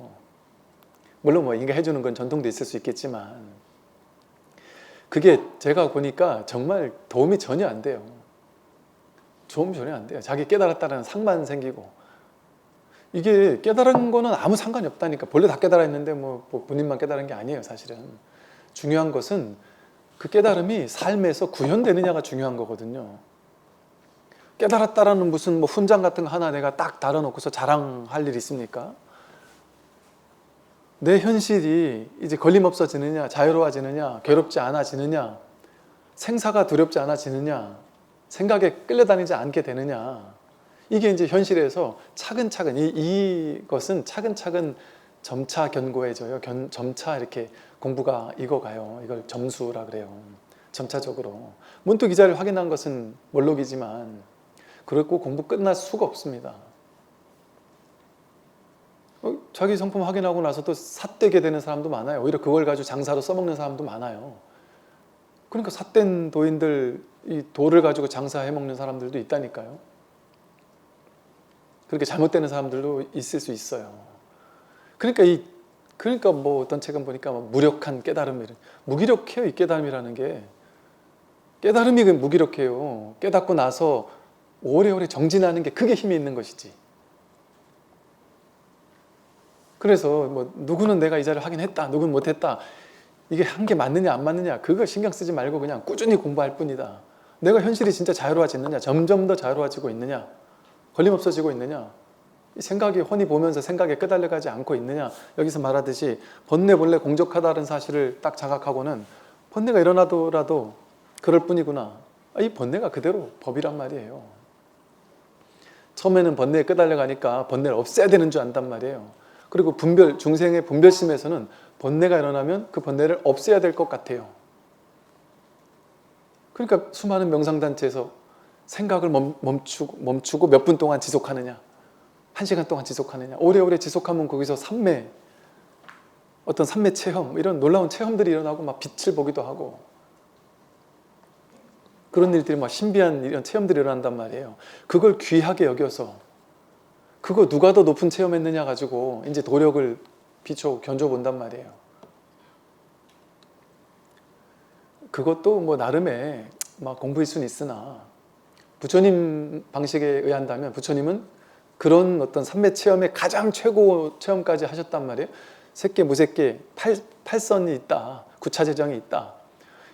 물론 뭐 인가 해주는 건 전통도 있을 수 있겠지만 그게 제가 보니까 정말 도움이 전혀 안 돼요. 도움이 전혀 안 돼요. 자기 깨달았다는 상만 생기고. 이게 깨달은 거는 아무 상관이 없다니까. 본래 다 깨달았는데 뭐 본인만 깨달은 게 아니에요, 사실은. 중요한 것은 그 깨달음이 삶에서 구현되느냐가 중요한 거거든요. 깨달았다라는 무슨 뭐 훈장 같은 거 하나 내가 딱 달아놓고서 자랑할 일 있습니까? 내 현실이 이제 걸림없어지느냐, 자유로워지느냐, 괴롭지 않아지느냐, 생사가 두렵지 않아지느냐, 생각에 끌려다니지 않게 되느냐, 이게 이제 현실에서 차근차근 이것은 차근차근 점차 견고해져요. 점차 이렇게 공부가 익어가요. 이걸 점수라 그래요. 점차적으로. 문득 이 자리를 확인한 것은 몰록이지만 그렇고 공부 끝날 수가 없습니다. 자기 성품 확인하고 나서도 삿되게 되는 사람도 많아요. 오히려 그걸 가지고 장사로 써먹는 사람도 많아요. 그러니까 삿된 도인들, 이 도를 가지고 장사해 먹는 사람들도 있다니까요. 그렇게 잘못되는 사람들도 있을 수 있어요. 그러니까 뭐 어떤 책은 보니까 무력한 깨달음, 무기력해요. 이 깨달음이라는 게. 깨달음이 무기력해요. 깨닫고 나서 오래오래 정진하는 게 그게 힘이 있는 것이지. 그래서 뭐 누구는 내가 이 자리를 하긴 했다, 누구는 못했다, 이게 한 게 맞느냐 안 맞느냐 그거 신경 쓰지 말고 그냥 꾸준히 공부할 뿐이다. 내가 현실이 진짜 자유로워지느냐, 점점 더 자유로워지고 있느냐, 걸림없어지고 있느냐, 이 생각이 훤히 보면서 생각에 끄달려가지 않고 있느냐. 여기서 말하듯이 번뇌 본래 공적하다는 사실을 딱 자각하고는 번뇌가 일어나더라도 그럴 뿐이구나. 이 번뇌가 그대로 법이란 말이에요. 처음에는 번뇌에 끄달려가니까 번뇌를 없애야 되는 줄 안단 말이에요. 그리고 중생의 분별심에서는 번뇌가 일어나면 그 번뇌를 없애야 될 것 같아요. 그러니까 수많은 명상단체에서 생각을 멈추고 몇 분 동안 지속하느냐, 1시간 동안 지속하느냐, 오래오래 지속하면 거기서 어떤 삼매 체험, 이런 놀라운 체험들이 일어나고 막 빛을 보기도 하고 그런 일들이 막 신비한 이런 체험들이 일어난단 말이에요. 그걸 귀하게 여겨서 그거 누가 더 높은 체험했느냐 가지고 이제 도력을 견줘 본단 말이에요. 그것도 뭐 나름의 막 공부일 수는 있으나 부처님 방식에 의한다면 부처님은 그런 어떤 삼매 체험의 가장 최고 체험까지 하셨단 말이에요. 색계, 무색계, 팔선이 있다. 구차재정이 있다.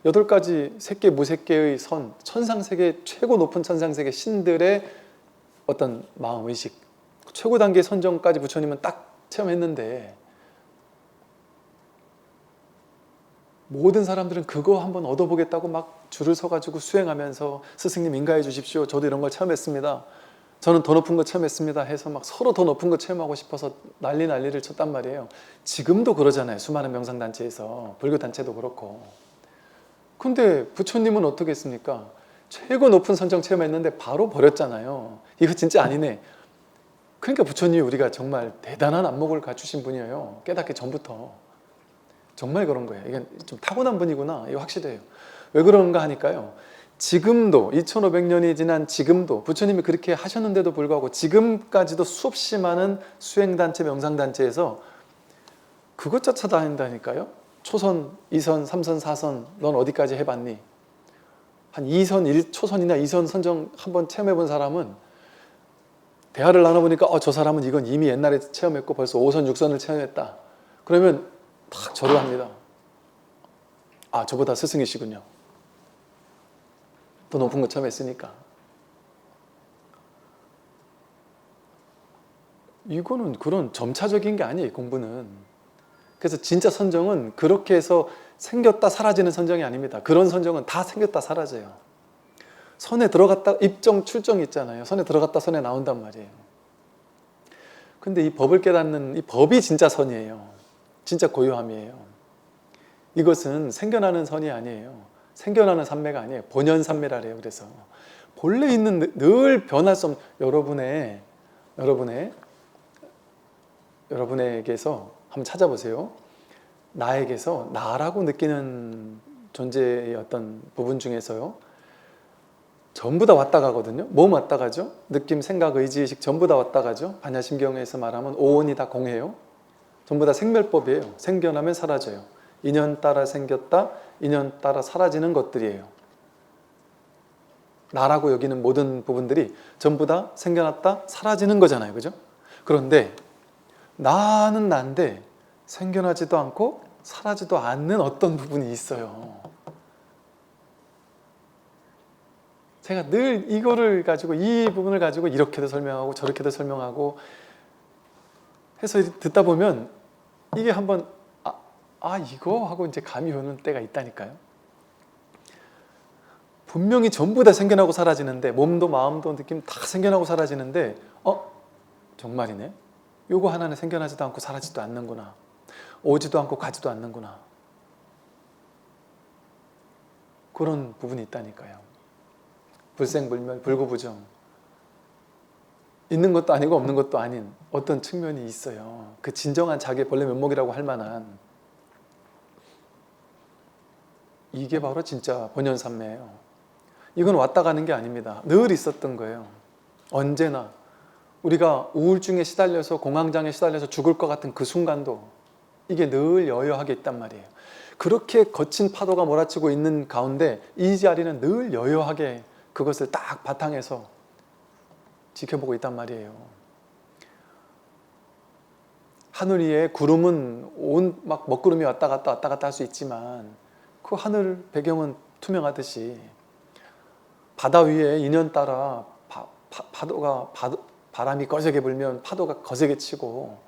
8가지 색계, 무색계의 선, 천상세계, 최고 높은 천상세계 신들의 어떤 마음의식, 최고 단계 선정까지 부처님은 딱 체험했는데 모든 사람들은 그거 한번 얻어보겠다고 막 줄을 서가지고 수행하면서 스승님 인가해 주십시오. 저도 이런 걸 체험했습니다. 저는 더 높은 거 체험했습니다. 해서 막 서로 더 높은 거 체험하고 싶어서 난리를 쳤단 말이에요. 지금도 그러잖아요. 수많은 명상단체에서. 불교단체도 그렇고. 근데 부처님은 어떻게 했습니까? 최고 높은 선정 체험했는데 바로 버렸잖아요. 이거 진짜 아니네. 그러니까 부처님이 우리가 정말 대단한 안목을 갖추신 분이에요. 깨닫기 전부터. 정말 그런 거예요. 이게 좀 타고난 분이구나. 이거 확실해요. 왜 그런가 하니까요. 지금도 2500년이 지난 지금도 부처님이 그렇게 하셨는데도 불구하고 지금까지도 수없이 많은 수행단체, 명상단체에서 그것 쫓아다닌다니까요. 초선, 2선, 3선, 4선 넌 어디까지 해봤니? 한 2선, 초선이나 2선 선정 한번 체험해본 사람은 대화를 나눠보니까 저 사람은 이건 이미 옛날에 체험했고 벌써 5선, 6선을 체험했다. 그러면 탁 절을 합니다. 아, 저보다 스승이시군요. 더 높은 거 체험했으니까. 이거는 그런 점차적인 게 아니에요, 공부는. 그래서 진짜 선정은 그렇게 해서 생겼다 사라지는 선정이 아닙니다. 그런 선정은 다 생겼다 사라져요. 선에 들어갔다 입정, 출정이 있잖아요. 선에 들어갔다 선에 나온단 말이에요. 근데 이 법을 깨닫는 이 법이 진짜 선이에요. 진짜 고요함이에요. 이것은 생겨나는 선이 아니에요. 생겨나는 삼매가 아니에요. 본연삼매라 그래요. 그래서 본래 있는 늘 변할 수 없는 여러분에게서 한번 찾아보세요. 나에게서 나라고 느끼는 존재의 어떤 부분 중에서요. 전부 다 왔다 가거든요. 몸 왔다 가죠. 느낌, 생각, 의지, 의식 전부 다 왔다 가죠. 반야심경에서 말하면 오온이 다 공해요. 전부 다 생멸법이에요. 생겨나면 사라져요. 인연 따라 생겼다, 인연 따라 사라지는 것들이에요. 나라고 여기는 모든 부분들이 전부 다 생겨났다 사라지는 거잖아요. 그죠? 그런데 나는 난데 생겨나지도 않고 사라지도 않는 어떤 부분이 있어요. 제가 늘 이거를 가지고, 이 부분을 가지고 이렇게도 설명하고 저렇게도 설명하고 해서 듣다 보면 이게 한번 이거 하고 이제 감이 오는 때가 있다니까요. 분명히 전부 다 생겨나고 사라지는데, 몸도 마음도 느낌 다 생겨나고 사라지는데 정말이네. 요거 하나는 생겨나지도 않고 사라지도 않는구나. 오지도 않고 가지도 않는구나. 그런 부분이 있다니까요. 불생불멸, 불구부정. 있는 것도 아니고 없는 것도 아닌 어떤 측면이 있어요. 그 진정한 자기의 본래 면목이라고 할 만한, 이게 바로 진짜 본연삼매예요. 이건 왔다 가는 게 아닙니다. 늘 있었던 거예요. 언제나 우리가 우울증에 시달려서 공황장애에 시달려서 죽을 것 같은 그 순간도 이게 늘 여여하게 있단 말이에요. 그렇게 거친 파도가 몰아치고 있는 가운데 이 자리는 늘 여여하게 그것을 딱 바탕에서 지켜보고 있단 말이에요. 하늘 위에 구름은 막 먹구름이 왔다 갔다 할 수 있지만 그 하늘 배경은 투명하듯이 바다 위에 인연 따라 바람이 거세게 불면 파도가 거세게 치고,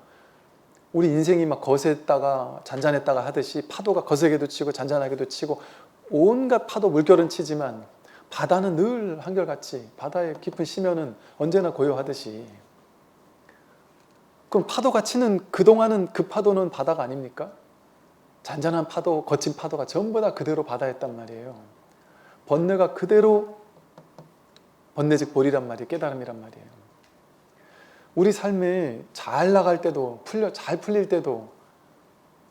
우리 인생이 막 거셌다가 잔잔했다가 하듯이 파도가 거세게도 치고 잔잔하게도 치고 온갖 파도 물결은 치지만 바다는 늘 한결같이, 바다의 깊은 심연은 언제나 고요하듯이. 그럼 파도가 치는 그동안은 그 파도는 바다가 아닙니까? 잔잔한 파도, 거친 파도가 전부 다 그대로 바다였단 말이에요. 번뇌가 그대로 번뇌즉 보리란 말이에요. 깨달음이란 말이에요. 우리 삶에 잘 나갈 때도, 잘 풀릴 때도,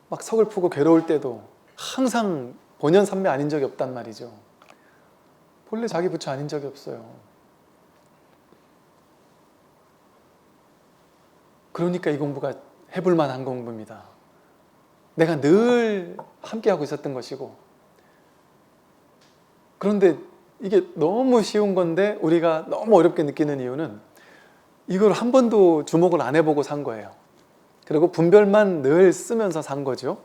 막 서글프고 괴로울 때도 항상 본연삼매 아닌 적이 없단 말이죠. 본래 자기 부처 아닌 적이 없어요. 그러니까 이 공부가 해볼 만한 공부입니다. 내가 늘 함께하고 있었던 것이고, 그런데 이게 너무 쉬운 건데 우리가 너무 어렵게 느끼는 이유는 이걸 한 번도 주목을 안 해보고 산 거예요. 그리고 분별만 늘 쓰면서 산 거죠.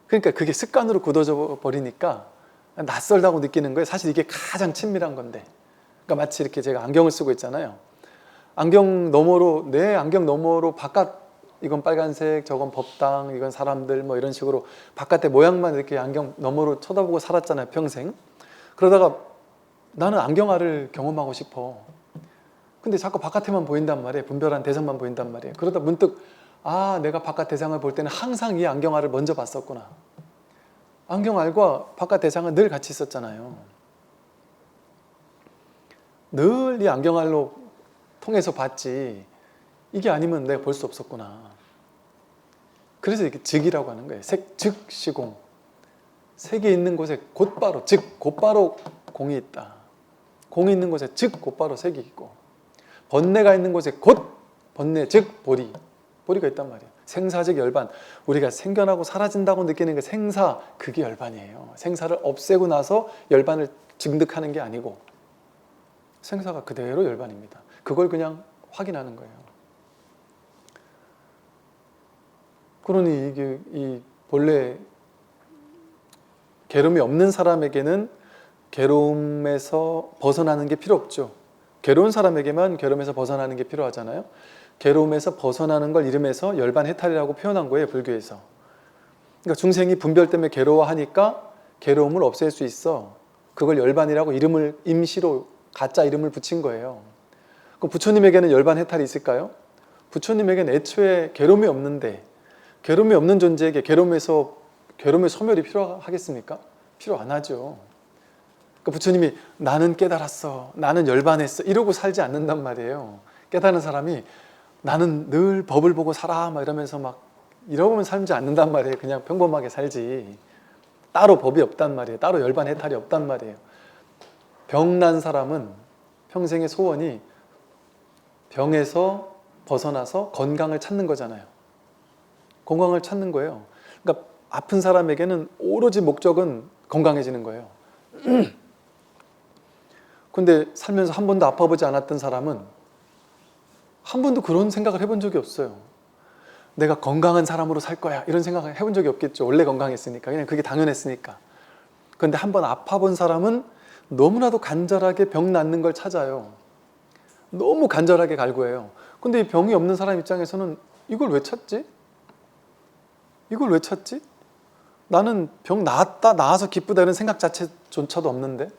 그러니까 그게 습관으로 굳어져 버리니까 낯설다고 느끼는 거예요. 사실 이게 가장 친밀한 건데. 그러니까 마치 이렇게 제가 안경을 쓰고 있잖아요. 안경 너머로, 내 안경 너머로 바깥, 이건 빨간색, 저건 법당, 이건 사람들, 뭐 이런 식으로 바깥의 모양만 이렇게 안경 너머로 쳐다보고 살았잖아요, 평생. 그러다가 나는 안경알을 경험하고 싶어. 근데 자꾸 바깥에만 보인단 말이에요. 분별한 대상만 보인단 말이에요. 그러다 문득 내가 바깥 대상을 볼 때는 항상 이 안경알을 먼저 봤었구나. 안경알과 바깥 대상은 늘 같이 있었잖아요. 늘 이 안경알로 통해서 봤지, 이게 아니면 내가 볼 수 없었구나. 그래서 이게 즉이라고 하는 거예요. 색, 즉, 시공. 색이 있는 곳에 곧바로, 즉, 곧바로 공이 있다. 공이 있는 곳에 즉, 곧바로 색이 있고, 번뇌가 있는 곳에 곧 번뇌, 즉, 보리. 보리가 있단 말이에요. 생사, 즉, 열반. 우리가 생겨나고 사라진다고 느끼는 게 생사, 그게 열반이에요. 생사를 없애고 나서 열반을 증득하는 게 아니고 생사가 그대로 열반입니다. 그걸 그냥 확인하는 거예요. 그러니 이게 이 본래 괴로움이 없는 사람에게는 괴로움에서 벗어나는 게 필요 없죠. 괴로운 사람에게만 괴로움에서 벗어나는 게 필요하잖아요. 괴로움에서 벗어나는 걸 이름해서 열반해탈이라고 표현한 거예요, 불교에서. 그러니까 중생이 분별 때문에 괴로워하니까 괴로움을 없앨 수 있어. 그걸 열반이라고 이름을 임시로 가짜 이름을 붙인 거예요. 그럼 부처님에게는 열반해탈이 있을까요? 부처님에게는 애초에 괴로움이 없는데, 괴로움이 없는 존재에게 괴로움의 소멸이 필요하겠습니까? 필요 안 하죠. 그러니까 부처님이 나는 깨달았어, 나는 열반했어 이러고 살지 않는단 말이에요. 깨달은 사람이 나는 늘 법을 보고 살아 막 이러면서 막 이러면 살지 않는단 말이에요. 그냥 평범하게 살지. 따로 법이 없단 말이에요. 따로 열반해탈이 없단 말이에요. 병난 사람은 평생의 소원이 병에서 벗어나서 건강을 찾는 거잖아요. 건강을 찾는 거예요. 그러니까 아픈 사람에게는 오로지 목적은 건강해지는 거예요. 근데 살면서 한 번도 아파보지 않았던 사람은 한 번도 그런 생각을 해본 적이 없어요. 내가 건강한 사람으로 살 거야 이런 생각을 해본 적이 없겠죠. 원래 건강했으니까. 그냥 그게 당연했으니까. 그런데 한 번 아파본 사람은 너무나도 간절하게 병 낫는 걸 찾아요. 너무 간절하게 갈구해요. 근데 이 병이 없는 사람 입장에서는 이걸 왜 찾지? 이걸 왜 찾지? 나는 병 나아서 기쁘다 이런 생각 자체조차도 없는데,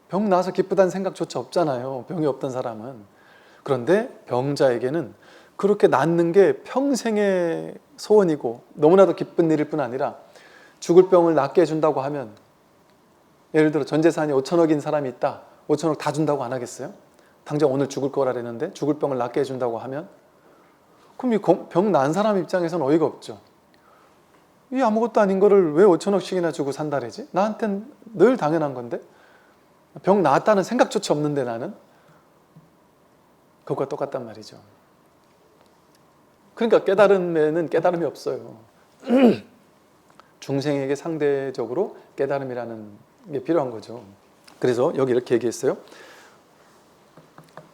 병 나아서 기쁘다는 생각조차 없잖아요. 병이 없던 사람은. 그런데 병자에게는 그렇게 낫는 게 평생의 소원이고 너무나도 기쁜 일일 뿐 아니라, 죽을 병을 낫게 해준다고 하면, 예를 들어 전 재산이 5천억인 사람이 있다. 5천억 다 준다고 안 하겠어요? 당장 오늘 죽을 거라 그랬는데 죽을 병을 낫게 해준다고 하면, 그럼 이 병 난 사람 입장에서는 어이가 없죠. 이 아무것도 아닌 거를 왜 5천억씩이나 주고 산다래지? 나한텐 늘 당연한 건데, 병 나았다는 생각조차 없는데 나는. 그것과 똑같단 말이죠. 그러니까 깨달음에는 깨달음이 없어요. 중생에게 상대적으로 깨달음이라는 게 필요한 거죠. 그래서 여기 이렇게 얘기했어요.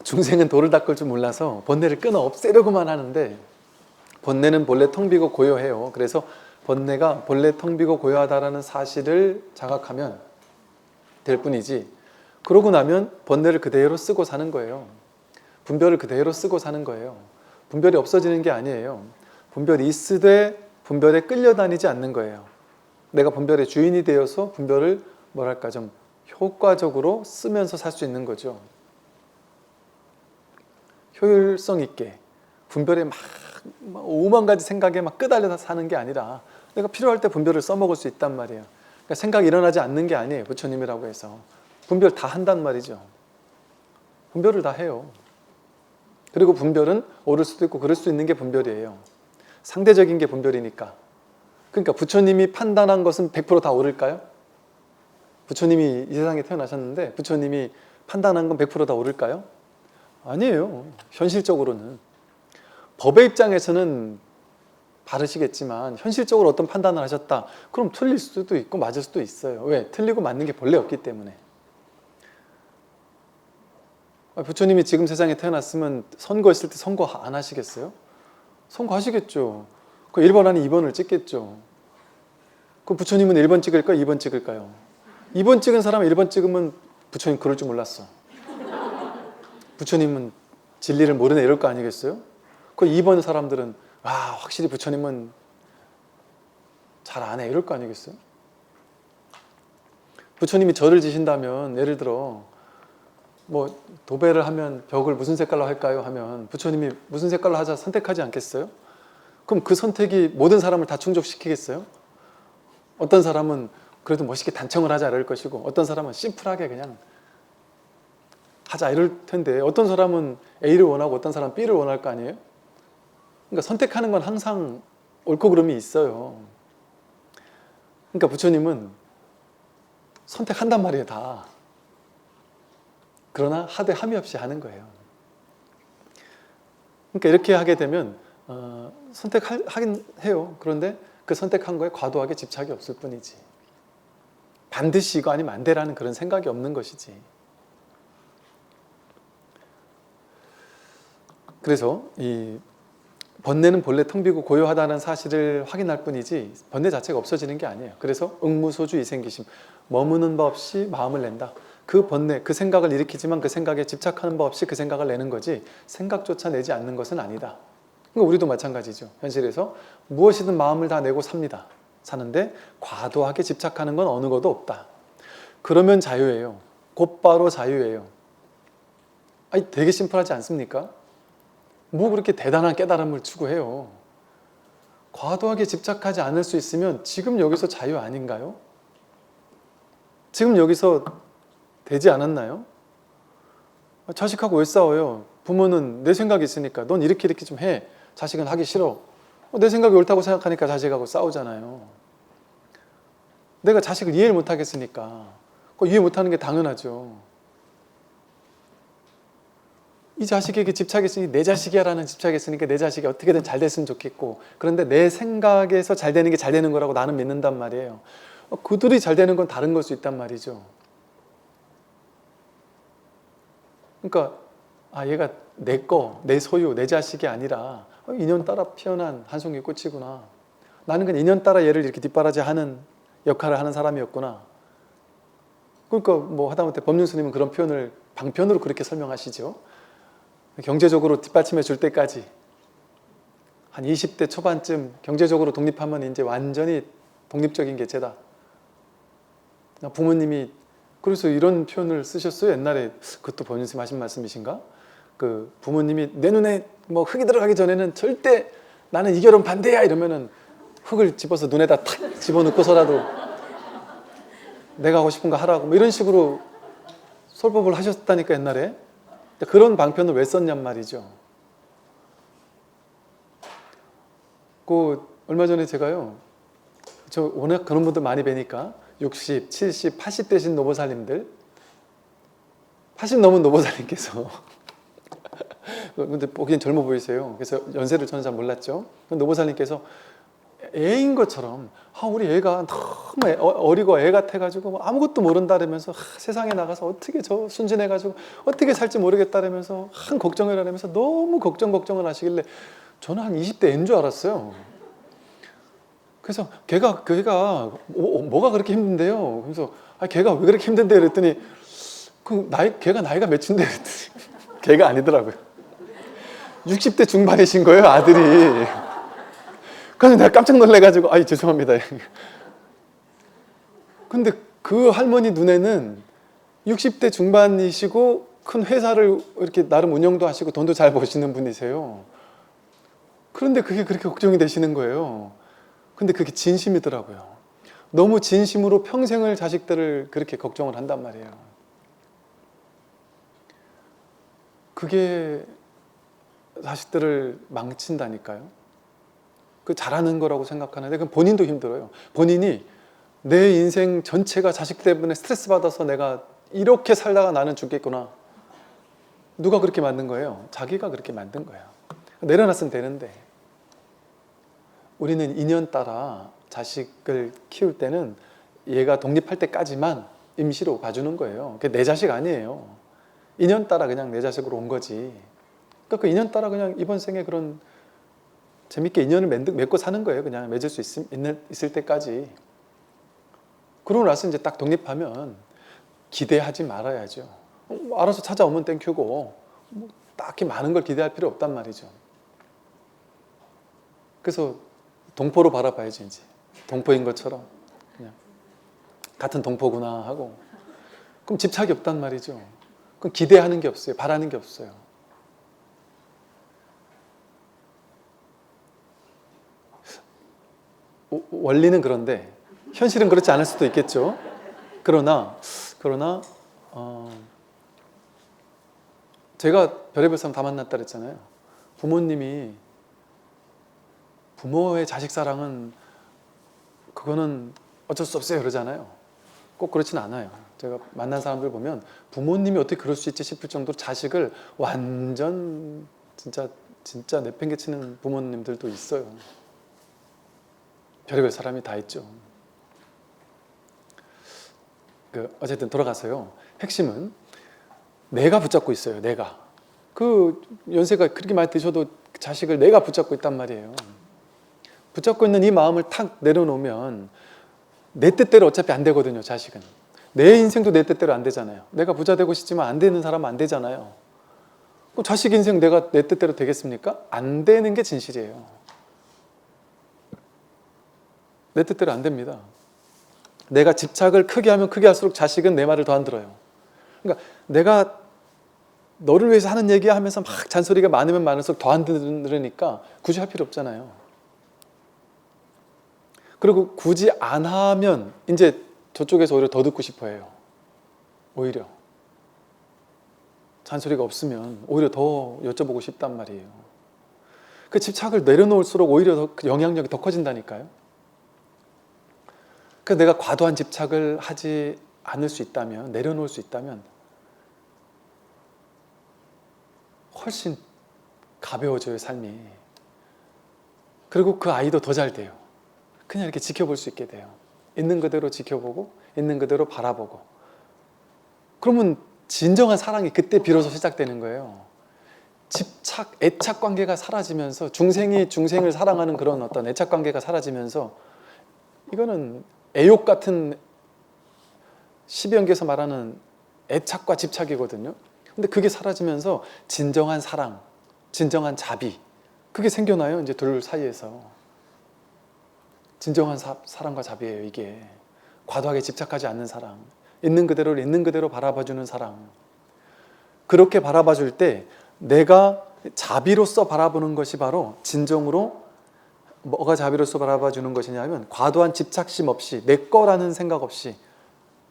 중생은 돌을 닦을 줄 몰라서 번뇌를 끊어 없애려고만 하는데, 번뇌는 본래 텅 비고 고요해요. 그래서 번뇌가 본래 텅 비고 고요하다라는 사실을 자각하면 될 뿐이지, 그러고 나면 번뇌를 그대로 쓰고 사는 거예요. 분별을 그대로 쓰고 사는 거예요. 분별이 없어지는 게 아니에요. 분별이 있으되 분별에 끌려다니지 않는 거예요. 내가 분별의 주인이 되어서 분별을 뭐랄까 좀 효과적으로 쓰면서 살 수 있는 거죠. 효율성 있게 분별에 막 5만 가지 생각에 막 끄달려서 사는 게 아니라, 내가 필요할 때 분별을 써먹을 수 있단 말이에요. 그러니까 생각이 일어나지 않는 게 아니에요. 부처님이라고 해서 분별 다 한단 말이죠. 분별을 다 해요. 그리고 분별은 옳을 수도 있고 그럴 수 있는 게 분별이에요. 상대적인 게 분별이니까. 그러니까 부처님이 판단한 것은 100% 다 옳을까요? 부처님이 이 세상에 태어나셨는데 부처님이 판단한 건 100% 다 옳을까요? 아니에요. 현실적으로는. 법의 입장에서는 바르시겠지만 현실적으로 어떤 판단을 하셨다. 그럼 틀릴 수도 있고 맞을 수도 있어요. 왜? 틀리고 맞는 게 본래 없기 때문에. 부처님이 지금 세상에 태어났으면 선거했을 때 선거 안 하시겠어요? 선거하시겠죠. 그 1번 아니 2번을 찍겠죠. 그 부처님은 1번 찍을까요? 2번 찍을까요? 2번 찍은 사람은 1번 찍으면 부처님 그럴 줄 몰랐어. 부처님은 진리를 모르네 이럴 거 아니겠어요? 그 2번 사람들은 와 확실히 부처님은 잘 안 해 이럴 거 아니겠어요? 부처님이 절을 지신다면, 예를 들어 뭐 도배를 하면 벽을 무슨 색깔로 할까요? 하면 부처님이 무슨 색깔로 하자 선택하지 않겠어요? 그럼 그 선택이 모든 사람을 다 충족시키겠어요? 어떤 사람은 그래도 멋있게 단청을 하자 이럴 것이고, 어떤 사람은 심플하게 그냥 하자 이럴 텐데, 어떤 사람은 A를 원하고 어떤 사람은 B를 원할 거 아니에요? 그러니까 선택하는 건 항상 옳고 그름이 있어요. 그러니까 부처님은 선택한단 말이에요, 다. 그러나 하되 함이 없이 하는 거예요. 그러니까 이렇게 하게 되면 선택하긴 해요. 그런데 그 선택한 거에 과도하게 집착이 없을 뿐이지, 반드시 이거 아니면 안 되라는 그런 생각이 없는 것이지. 그래서 이 번뇌는 본래 텅 비고 고요하다는 사실을 확인할 뿐이지 번뇌 자체가 없어지는 게 아니에요. 그래서 응무소주 이생기심, 머무는 바 없이 마음을 낸다. 그 번뇌, 그 생각을 일으키지만 그 생각에 집착하는 바 없이 그 생각을 내는 거지, 생각조차 내지 않는 것은 아니다. 그러니까 우리도 마찬가지죠. 현실에서 무엇이든 마음을 다 내고 삽니다. 사는데 과도하게 집착하는 건 어느 것도 없다. 그러면 자유예요. 곧바로 자유예요. 아니, 되게 심플하지 않습니까? 뭐 그렇게 대단한 깨달음을 추구해요. 과도하게 집착하지 않을 수 있으면 지금 여기서 자유 아닌가요? 지금 여기서 되지 않았나요? 자식하고 왜 싸워요? 부모는 내 생각이 있으니까 넌 이렇게 좀 해. 자식은 하기 싫어. 내 생각이 옳다고 생각하니까 자식하고 싸우잖아요. 내가 자식을 이해를 못하겠으니까. 이해 못하는 게 당연하죠. 이 자식에게 집착했으니 내 자식이야 라는 집착했으니까 내 자식이 어떻게든 잘 됐으면 좋겠고, 그런데 내 생각에서 잘 되는 게 잘 되는 거라고 나는 믿는단 말이에요. 그들이 잘 되는 건 다른 걸 수 있단 말이죠. 그러니까 얘가 내 거, 내 소유, 내 자식이 아니라 인연 따라 피어난 한 송이 꽃이구나. 나는 그냥 인연 따라 얘를 이렇게 뒷바라지하는 역할을 하는 사람이었구나. 그러니까 뭐 하다못해 법륜 스님은 그런 표현을 방편으로 그렇게 설명하시죠. 경제적으로 뒷받침해 줄 때까지 한 20대 초반쯤 경제적으로 독립하면 이제 완전히 독립적인 개체다. 부모님이 그래서 이런 표현을 쓰셨어요. 옛날에 그것도 법륜 스님 하신 말씀이신가? 그 부모님이 내 눈에 뭐 흙이 들어가기 전에는 절대 나는 이 결혼 반대야 이러면은 흙을 집어서 눈에다 탁 집어넣고서라도 내가 하고 싶은 거 하라고 뭐 이런 식으로 설법을 하셨다니까 옛날에. 그런 방편을 왜 썼냔 말이죠. 그 얼마 전에 제가요, 저 워낙 그런 분들 많이 뵈니까 60, 70, 80 되신 노보살님들, 80 넘은 노보살님께서 근데 보기엔 젊어 보이세요. 그래서 연세를 저는 잘 몰랐죠. 노보살님께서 애인 것처럼 우리 애가 너무 어리고 애 같아가지고 아무것도 모른다라면서 세상에 나가서 어떻게 저 순진해가지고 어떻게 살지 모르겠다라면서 한 걱정을 하면서 너무 걱정을 하시길래 저는 한 20대 애인 줄 알았어요. 그래서 걔가 뭐가 그렇게 힘든데요? 그래서 걔가 왜 그렇게 힘든데? 그랬더니 걔가 나이가 몇인데? 그랬더니 걔가 아니더라고요. 60대 중반이신 거예요, 아들이. 그래서 내가 깜짝 놀래가지고 죄송합니다. 근데 그 할머니 눈에는 60대 중반이시고 큰 회사를 이렇게 나름 운영도 하시고 돈도 잘 버시는 분이세요. 그런데 그게 그렇게 걱정이 되시는 거예요. 근데 그게 진심이더라고요. 너무 진심으로 평생을 자식들을 그렇게 걱정을 한단 말이에요. 그게 자식들을 망친다니까요. 그 잘하는 거라고 생각하는데 그건 본인도 힘들어요. 본인이 내 인생 전체가 자식 때문에 스트레스 받아서 내가 이렇게 살다가 나는 죽겠구나. 누가 그렇게 만든 거예요? 자기가 그렇게 만든 거예요. 내려놨으면 되는데. 우리는 인연 따라 자식을 키울 때는 얘가 독립할 때까지만 임시로 봐주는 거예요. 그게 내 자식 아니에요. 인연 따라 그냥 내 자식으로 온 거지. 그러니까 그 인연 따라 그냥 이번 생에 그런 재밌게 인연을 맺고 사는 거예요. 그냥 맺을 수 있을 때까지. 그러고 나서 이제 딱 독립하면 기대하지 말아야죠. 알아서 찾아오면 땡큐고 뭐 딱히 많은 걸 기대할 필요 없단 말이죠. 그래서 동포로 바라봐야지 이제. 동포인 것처럼 그냥 같은 동포구나 하고. 그럼 집착이 없단 말이죠. 그럼 기대하는 게 없어요. 바라는 게 없어요. 원리는 그런데 현실은 그렇지 않을 수도 있겠죠. 그러나 제가 별의별 사람 다 만났다 그랬잖아요. 부모님이 부모의 자식 사랑은 그거는 어쩔 수 없어요 그러잖아요. 꼭 그렇진 않아요. 제가 만난 사람들 보면 부모님이 어떻게 그럴 수 있지 싶을 정도로 자식을 완전 진짜 내팽개치는 부모님들도 있어요. 별의별 사람이 다 있죠. 어쨌든 돌아가서요. 핵심은 내가 붙잡고 있어요. 내가. 그 연세가 그렇게 많이 드셔도 자식을 내가 붙잡고 있단 말이에요. 붙잡고 있는 이 마음을 탁 내려놓으면 내 뜻대로 어차피 안 되거든요. 자식은. 내 인생도 내 뜻대로 안 되잖아요. 내가 부자 되고 싶지만 안 되는 사람은 안 되잖아요. 그럼 자식 인생 내가 내 뜻대로 되겠습니까? 안 되는 게 진실이에요. 내 뜻대로 안 됩니다. 내가 집착을 크게 하면 크게 할수록 자식은 내 말을 더 안 들어요. 그러니까 내가 너를 위해서 하는 얘기 하면서 막 잔소리가 많으면 많을수록 더 안 들으니까 굳이 할 필요 없잖아요. 그리고 굳이 안 하면 이제 저쪽에서 오히려 더 듣고 싶어 해요. 오히려. 잔소리가 없으면 오히려 더 여쭤보고 싶단 말이에요. 그 집착을 내려놓을수록 오히려 더 영향력이 더 커진다니까요. 그래서 내가 과도한 집착을 하지 않을 수 있다면, 내려놓을 수 있다면 훨씬 가벼워져요, 삶이. 그리고 그 아이도 더 잘 돼요. 그냥 이렇게 지켜볼 수 있게 돼요. 있는 그대로 지켜보고 있는 그대로 바라보고. 그러면 진정한 사랑이 그때 비로소 시작되는 거예요. 집착, 애착 관계가 사라지면서 중생이 중생을 사랑하는 그런 어떤 애착 관계가 사라지면서 이거는 애욕 같은 십연계에서 말하는 애착과 집착이거든요. 근데 그게 사라지면서 진정한 사랑, 진정한 자비 그게 생겨나요. 이제 둘 사이에서. 진정한 사랑과 자비예요. 이게 과도하게 집착하지 않는 사랑, 있는 그대로를 있는 그대로 바라봐주는 사랑. 그렇게 바라봐줄 때 내가 자비로서 바라보는 것이 바로 진정으로 뭐가 자비로서 바라봐주는 것이냐면 과도한 집착심 없이 내 거라는 생각 없이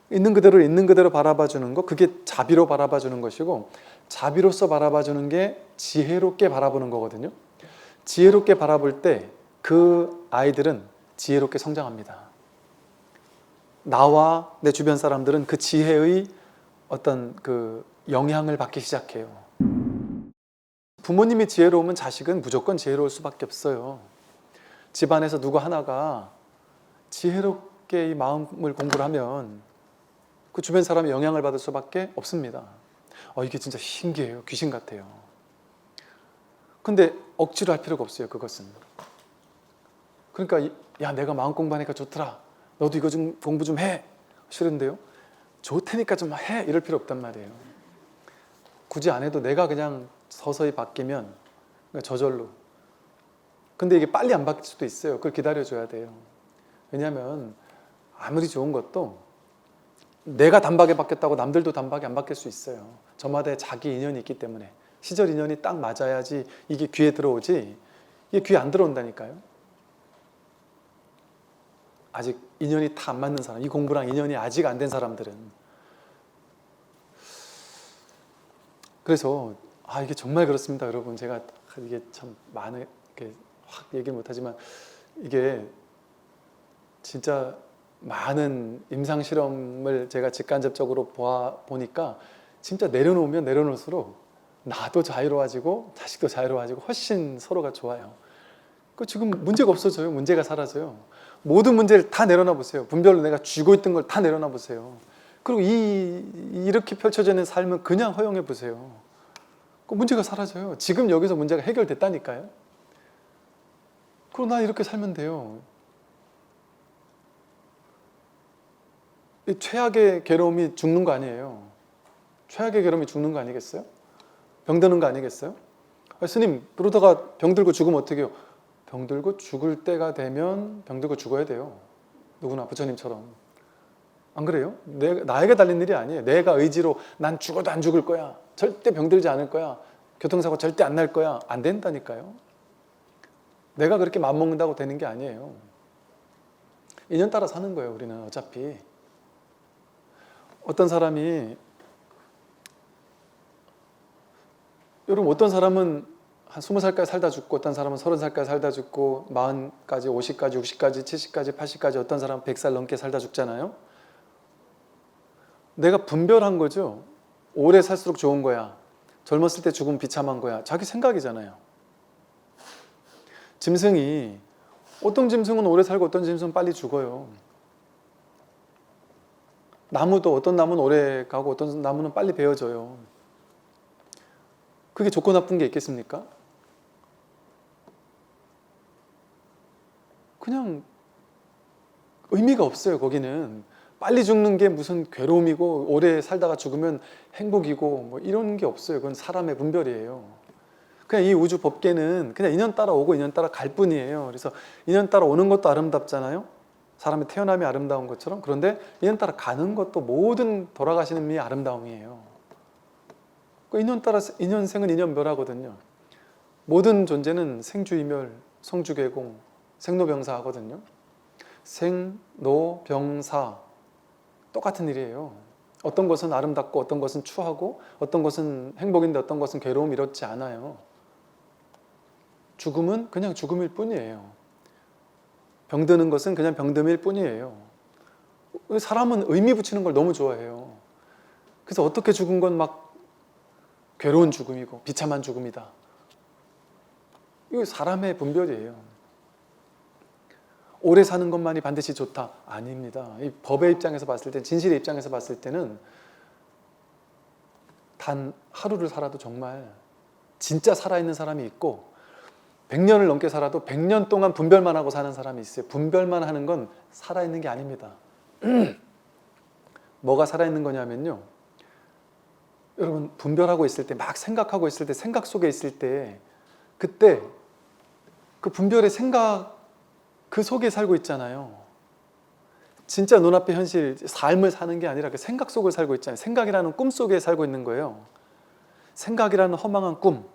있는 그대로 있는 그대로 바라봐주는 거, 그게 자비로 바라봐주는 것이고, 자비로서 바라봐주는 게 지혜롭게 바라보는 거거든요. 지혜롭게 바라볼 때 그 아이들은 지혜롭게 성장합니다. 나와 내 주변 사람들은 그 지혜의 어떤 그 영향을 받기 시작해요. 부모님이 지혜로우면 자식은 무조건 지혜로울 수밖에 없어요. 집안에서 누구 하나가 지혜롭게 이 마음을 공부를 하면 그 주변 사람이 영향을 받을 수밖에 없습니다. 이게 진짜 신기해요. 귀신 같아요. 근데 억지로 할 필요가 없어요. 그것은. 그러니까 야, 내가 마음 공부하니까 좋더라. 너도 이거 좀 공부 좀 해. 싫은데요. 좋다니까 좀 해. 이럴 필요 없단 말이에요. 굳이 안 해도 내가 그냥 서서히 바뀌면 그러니까 저절로. 근데 이게 빨리 안 바뀔 수도 있어요. 그걸 기다려줘야 돼요. 왜냐하면 아무리 좋은 것도 내가 단박에 바뀌었다고 남들도 단박에 안 바뀔 수 있어요. 저마다의 자기 인연이 있기 때문에. 시절 인연이 딱 맞아야지 이게 귀에 들어오지, 이게 귀에 안 들어온다니까요. 아직 인연이 다 안 맞는 사람, 이 공부랑 인연이 아직 안 된 사람들은. 그래서 이게 정말 그렇습니다, 여러분. 제가 이게 참 많은 이렇게 확 얘기를 못하지만 이게 진짜 많은 임상 실험을 제가 직간접적으로 보니까 진짜 내려놓으면 내려놓을수록 나도 자유로워지고 자식도 자유로워지고 훨씬 서로가 좋아요. 그 지금 문제가 없어져요. 문제가 사라져요. 모든 문제를 다 내려놔 보세요. 분별로 내가 쥐고 있던 걸 다 내려놔 보세요. 그리고 이렇게 펼쳐져 있는 삶을 그냥 허용해 보세요. 그 문제가 사라져요. 지금 여기서 문제가 해결됐다니까요. 그럼 나 이렇게 살면 돼요. 이 최악의 괴로움이 죽는 거 아니에요. 최악의 괴로움이 죽는 거 아니겠어요? 병드는 거 아니겠어요? 스님, 그러다가 병들고 죽으면 어떻게 해요? 병들고 죽을 때가 되면 병들고 죽어야 돼요. 누구나 부처님처럼. 안 그래요? 나에게 달린 일이 아니에요. 내가 의지로 난 죽어도 안 죽을 거야. 절대 병들지 않을 거야. 교통사고 절대 안 날 거야. 안 된다니까요. 내가 그렇게 맘먹는다고 되는 게 아니에요. 인연 따라 사는 거예요, 우리는 어차피. 어떤 사람이, 여러분, 어떤 사람은 한 20살까지 살다 죽고, 어떤 사람은 30살까지 살다 죽고, 40까지, 50까지, 60까지, 70까지, 80까지, 어떤 사람은 100살 넘게 살다 죽잖아요. 내가 분별한 거죠. 오래 살수록 좋은 거야. 젊었을 때 죽으면 비참한 거야. 자기 생각이잖아요. 짐승이, 어떤 짐승은 오래 살고 어떤 짐승은 빨리 죽어요. 나무도 어떤 나무는 오래 가고 어떤 나무는 빨리 베어져요. 그게 좋고 나쁜 게 있겠습니까? 그냥 의미가 없어요. 거기는 빨리 죽는 게 무슨 괴로움이고 오래 살다가 죽으면 행복이고 뭐 이런 게 없어요. 그건 사람의 분별이에요. 그냥 이 우주 법계는 그냥 인연 따라 오고 인연 따라 갈 뿐이에요. 그래서 인연 따라 오는 것도 아름답잖아요. 사람의 태어남이 아름다운 것처럼. 그런데 인연 따라 가는 것도 모든 돌아가시는 미 아름다움이에요. 인연 따라, 인연생은 인연멸하거든요. 모든 존재는 생주이멸, 성주개공, 생로병사 하거든요. 생로병사 똑같은 일이에요. 어떤 것은 아름답고 어떤 것은 추하고 어떤 것은 행복인데 어떤 것은 괴로움, 이렇지 않아요. 죽음은 그냥 죽음일 뿐이에요. 병드는 것은 그냥 병듦일 뿐이에요. 사람은 의미 붙이는 걸 너무 좋아해요. 그래서 어떻게 죽은 건 막 괴로운 죽음이고 비참한 죽음이다. 이거 사람의 분별이에요. 오래 사는 것만이 반드시 좋다. 아닙니다. 이 법의 입장에서 봤을 때, 진실의 입장에서 봤을 때는 단 하루를 살아도 정말 진짜 살아있는 사람이 있고 100년을 넘게 살아도 100년 동안 분별만 하고 사는 사람이 있어요. 분별만 하는 건 살아있는 게 아닙니다. 뭐가 살아있는 거냐면요, 여러분 분별하고 있을 때, 막 생각하고 있을 때, 생각 속에 있을 때, 그때 그 분별의 생각 그 속에 살고 있잖아요. 진짜 눈앞의 현실, 삶을 사는 게 아니라 그 생각 속을 살고 있잖아요. 생각이라는 꿈 속에 살고 있는 거예요. 생각이라는 허망한 꿈.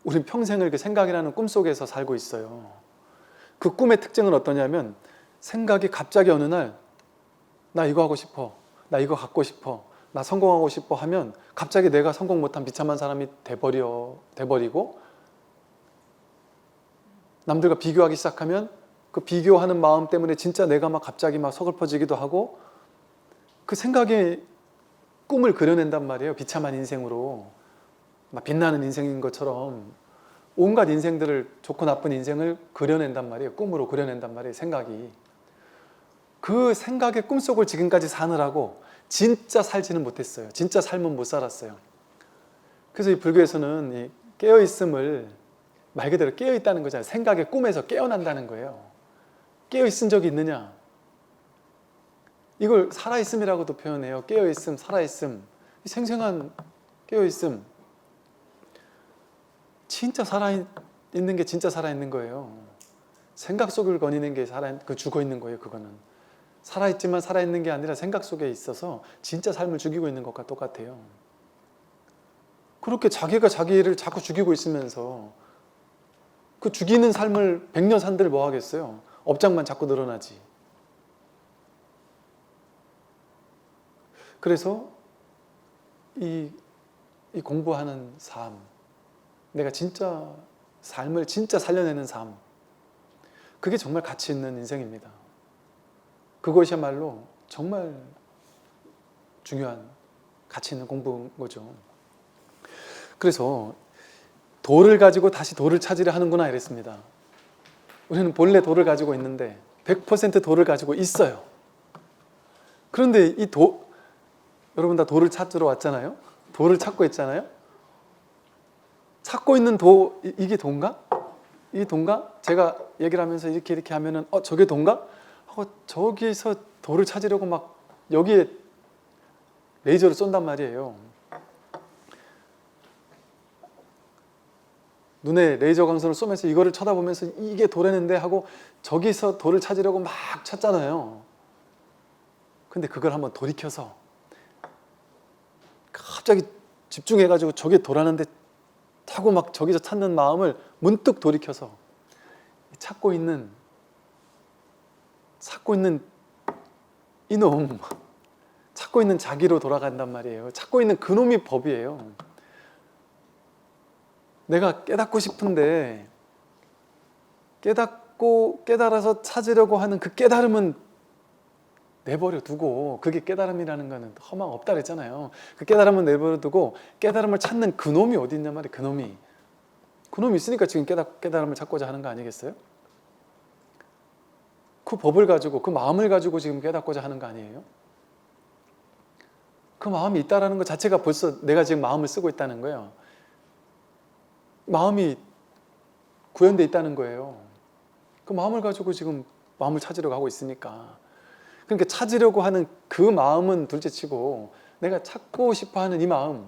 우린 평생을 그 생각이라는 꿈 속에서 살고 있어요. 그 꿈의 특징은 어떠냐면, 생각이 갑자기 어느 날 나 이거 하고 싶어, 나 이거 갖고 싶어, 나 성공하고 싶어 하면 갑자기 내가 성공 못한 비참한 사람이 돼버리고, 남들과 비교하기 시작하면 그 비교하는 마음 때문에 진짜 내가 막 갑자기 막 서글퍼지기도 하고, 그 생각에 꿈을 그려낸단 말이에요. 비참한 인생으로, 막 빛나는 인생인 것처럼 온갖 인생들을, 좋고 나쁜 인생을 그려낸단 말이에요. 꿈으로 그려낸단 말이에요. 생각이. 그 생각의 꿈속을 지금까지 사느라고 진짜 살지는 못했어요. 진짜 삶은 못 살았어요. 그래서 이 불교에서는 이 깨어있음을 말 그대로 깨어있다는 거잖아요. 생각의 꿈에서 깨어난다는 거예요. 깨어있은 적이 있느냐? 이걸 살아있음이라고도 표현해요. 깨어있음, 살아있음, 생생한 깨어있음. 진짜 살아있는 게 진짜 살아있는 거예요. 생각 속을 거니는 게 죽어있는 거예요. 그거는 살아있지만 살아있는 게 아니라 생각 속에 있어서 진짜 삶을 죽이고 있는 것과 똑같아요. 그렇게 자기가 자기를 자꾸 죽이고 있으면서 그 죽이는 삶을 100년 산들 뭐 하겠어요? 업장만 자꾸 늘어나지. 그래서 이 공부하는 삶, 내가 진짜 삶을 진짜 살려내는 삶, 그게 정말 가치 있는 인생입니다. 그것이야말로 정말 중요한 가치 있는 공부인 거죠. 그래서 도를 가지고 다시 도를 찾으려 하는구나 이랬습니다. 우리는 본래 도를 가지고 있는데 100% 도를 가지고 있어요. 그런데 이 도, 여러분 다 도를 찾으러 왔잖아요. 도를 찾고 있잖아요. 찾고 있는 도, 이게 도인가? 이게 도인가? 제가 얘기를 하면서 이렇게 하면은 저게 도인가? 하고 저기서 도를 찾으려고 막 여기에 레이저를 쏜단 말이에요. 눈에 레이저 광선을 쏘면서 이거를 쳐다보면서 이게 도라는데 하고 저기서 도를 찾으려고 막 찾잖아요. 근데 그걸 한번 돌이켜서 갑자기 집중해가지고 저게 도라는데 하고 막 저기서 찾는 마음을 문득 돌이켜서 찾고 있는 이놈, 찾고 있는 자기로 돌아간단 말이에요. 찾고 있는 그놈이 법이에요. 내가 깨닫고 싶은데 깨달아서 찾으려고 하는 그 깨달음은 내버려 두고, 그게 깨달음이라는 거는 허망 없다 그랬잖아요. 그 깨달음은 내버려 두고 깨달음을 찾는 그놈이 어디 있냔 말이에요. 그놈이 있으니까 지금 깨달음을 찾고자 하는 거 아니겠어요? 그 법을 가지고, 그 마음을 가지고 지금 깨닫고자 하는 거 아니에요? 그 마음이 있다라는 것 자체가 벌써 내가 지금 마음을 쓰고 있다는 거예요. 마음이 구현되어 있다는 거예요. 그 마음을 가지고 지금 마음을 찾으려고 하고 있으니까. 그러니까 찾으려고 하는 그 마음은 둘째치고 내가 찾고 싶어하는 이 마음을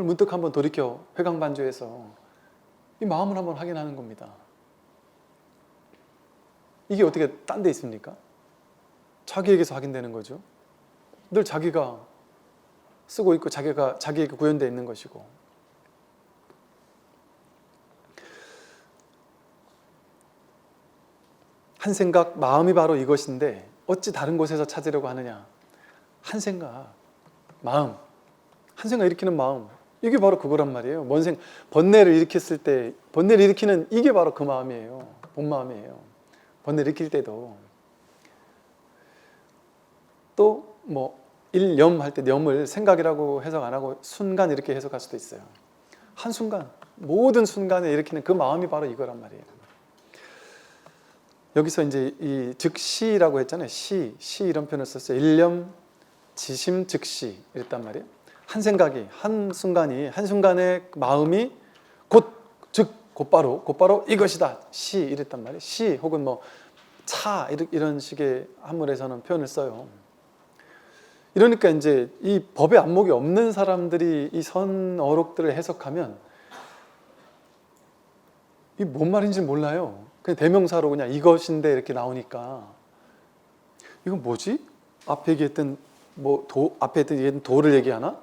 문득 한번 돌이켜 회광반조해서 이 마음을 한번 확인하는 겁니다. 이게 어떻게 딴 데 있습니까? 자기에게서 확인되는 거죠. 늘 자기가 쓰고 있고 자기에게 구현되어 있는 것이고. 한 생각, 마음이 바로 이것인데 어찌 다른 곳에서 찾으려고 하느냐. 한 생각, 마음, 한 생각 일으키는 마음, 이게 바로 그거란 말이에요. 번뇌를 일으켰을 때, 번뇌를 일으키는 이게 바로 그 마음이에요. 본 마음이에요. 번뇌를 일으킬 때도 또 일념 할 때 념을 생각이라고 해석 안 하고 순간 이렇게 해석할 수도 있어요. 한순간, 모든 순간에 일으키는 그 마음이 바로 이거란 말이에요. 여기서 이제 이 즉시라고 했잖아요. 시 이런 표현을 썼어요. 일념 지심 즉시 이랬단 말이에요. 한 생각이, 한 순간이, 한순간의 마음이 곧바로 이것이다. 시 이랬단 말이에요. 시 혹은 뭐 차 이런 식의 한문에서는 표현을 써요. 이러니까 이제 이 법의 안목이 없는 사람들이 이 선어록들을 해석하면 이 뭔 말인지 몰라요. 그냥 대명사로 그냥 이것인데 이렇게 나오니까 이건 뭐지? 앞에 얘기했던 앞에 얘기했던 도를 얘기하나?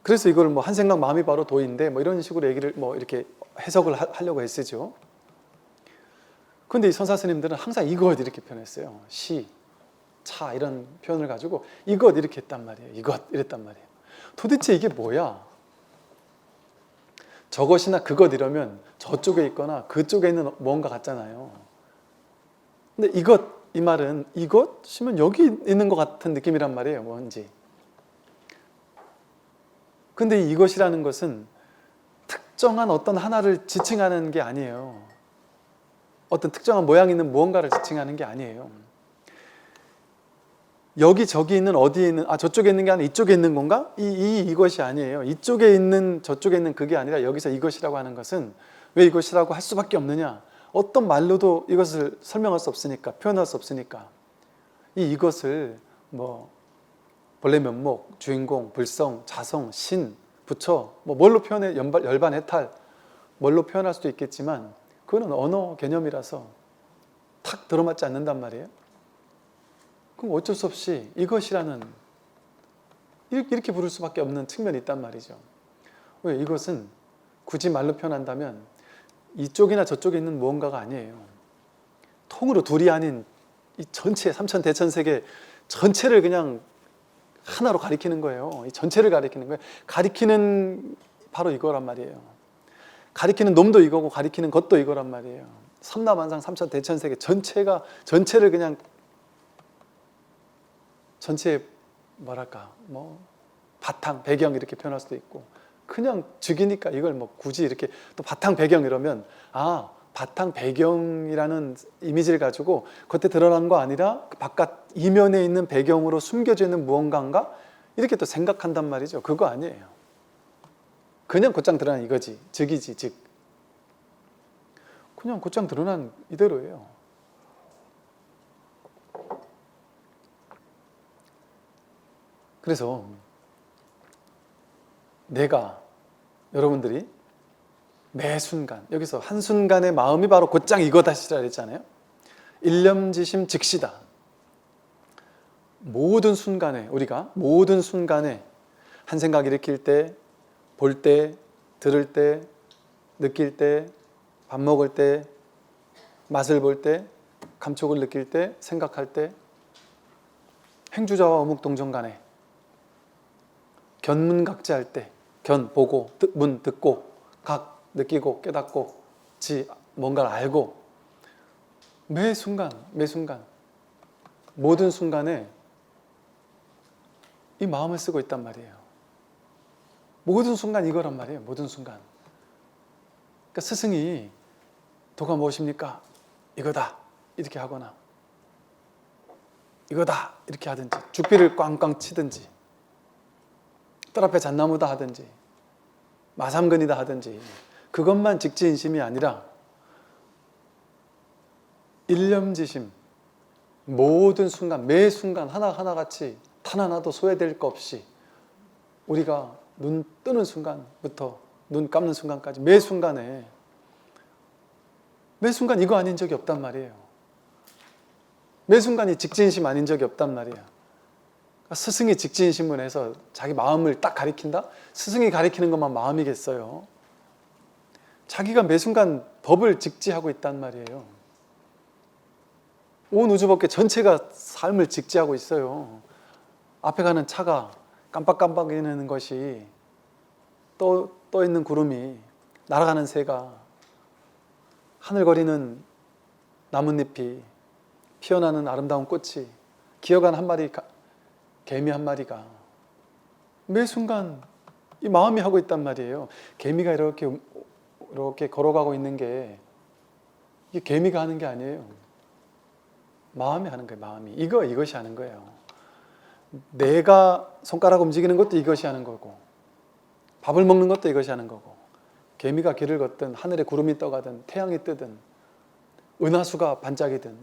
그래서 이걸 뭐 한 생각 마음이 바로 도인데 뭐 이런 식으로 얘기를 뭐 이렇게 해석을 하려고 했으죠. 근데 이 선사 스님들은 항상 이것 이렇게 표현했어요. 시, 차 이런 표현을 가지고 이것 이렇게 했단 말이에요. 이것 이랬단 말이에요. 도대체 이게 뭐야? 저것이나 그것 이러면 저쪽에 있거나 그쪽에 있는 뭔가 같잖아요. 근데 이것, 이 말은 이것이면 여기 있는 것 같은 느낌이란 말이에요. 뭔지. 근데 이것이라는 것은 특정한 어떤 하나를 지칭하는 게 아니에요. 어떤 특정한 모양 있는 무언가를 지칭하는 게 아니에요. 여기 저기 있는 어디에 있는 저쪽에 있는 게 아니라 이쪽에 있는 건가? 이것이 아니에요. 이쪽에 있는 저쪽에 있는 그게 아니라 여기서 이것이라고 하는 것은 왜 이것이라고 할 수밖에 없느냐? 어떤 말로도 이것을 설명할 수 없으니까, 표현할 수 없으니까 이것을 뭐 본래 면목, 주인공, 불성, 자성, 신, 부처 뭐 뭘로 표현해 열반 해탈 뭘로 표현할 수도 있겠지만 그거는 언어 개념이라서 탁 들어맞지 않는단 말이에요. 그럼 어쩔 수 없이 이것이라는 이렇게 부를 수밖에 없는 측면이 있단 말이죠. 왜? 이것은 굳이 말로 표현한다면 이쪽이나 저쪽에 있는 무언가가 아니에요. 통으로 둘이 아닌 이 전체 삼천대천세계 전체를 그냥 하나로 가리키는 거예요. 이 전체를 가리키는 거예요. 가리키는 바로 이거란 말이에요. 가리키는 놈도 이거고 가리키는 것도 이거란 말이에요. 삼라만상 삼천대천세계 전체를 그냥 전체 뭐랄까 뭐 바탕 배경 이렇게 표현할 수도 있고 그냥 즉이니까 이걸 뭐 굳이 이렇게 또 바탕 배경 이러면 바탕 배경이라는 이미지를 가지고 겉에 드러난 거 아니라 그 바깥 이면에 있는 배경으로 숨겨져 있는 무언가인가 이렇게 또 생각한단 말이죠. 그거 아니에요. 그냥 곧장 드러난 이거지. 즉이지 즉. 그냥 곧장 드러난 이대로예요. 그래서 내가 여러분들이 매 순간 여기서 한순간의 마음이 바로 곧장 이거다시라 그랬잖아요. 일념지심 즉시다. 모든 순간에 우리가 모든 순간에 한 생각 일으킬 때, 볼 때, 들을 때, 느낄 때, 밥 먹을 때, 맛을 볼 때, 감촉을 느낄 때, 생각할 때 행주자와 어묵동정 간에 견문각지할 때 견 보고 문 듣고 각 느끼고 깨닫고 지 뭔가를 알고 매 순간 모든 순간에 이 마음을 쓰고 있단 말이에요. 모든 순간 이거란 말이에요. 모든 순간. 그러니까 스승이 도가 무엇입니까? 이거다 이렇게 하거나 이거다 이렇게 하든지 죽비를 꽝꽝 치든지 뜰 앞에 잣나무다 하든지 마삼근이다 하든지 그것만 직지인심이 아니라 일념지심 모든 순간 매 순간 하나하나 같이 탄 하나도 소외될 거 없이 우리가 눈 뜨는 순간부터 눈 감는 순간까지 매 순간 이거 아닌 적이 없단 말이에요. 매 순간이 직지인심 아닌 적이 없단 말이에요. 스승이 직지인심을 해서 자기 마음을 딱 가리킨다? 스승이 가리키는 것만 마음이겠어요. 자기가 매 순간 법을 직지하고 있단 말이에요. 온 우주법계 전체가 삶을 직지하고 있어요. 앞에 가는 차가 깜빡깜빡이는 것이 떠 있는 구름이 날아가는 새가 하늘거리는 나뭇잎이 피어나는 아름다운 꽃이 기어가는 한 마리 개미 한 마리가 매 순간 이 마음이 하고 있단 말이에요. 개미가 이렇게 걸어가고 있는 게 이게 개미가 하는 게 아니에요. 마음이 하는 거예요. 마음이. 이것이 하는 거예요. 내가 손가락 움직이는 것도 이것이 하는 거고, 밥을 먹는 것도 이것이 하는 거고, 개미가 길을 걷든 하늘에 구름이 떠가든 태양이 뜨든 은하수가 반짝이든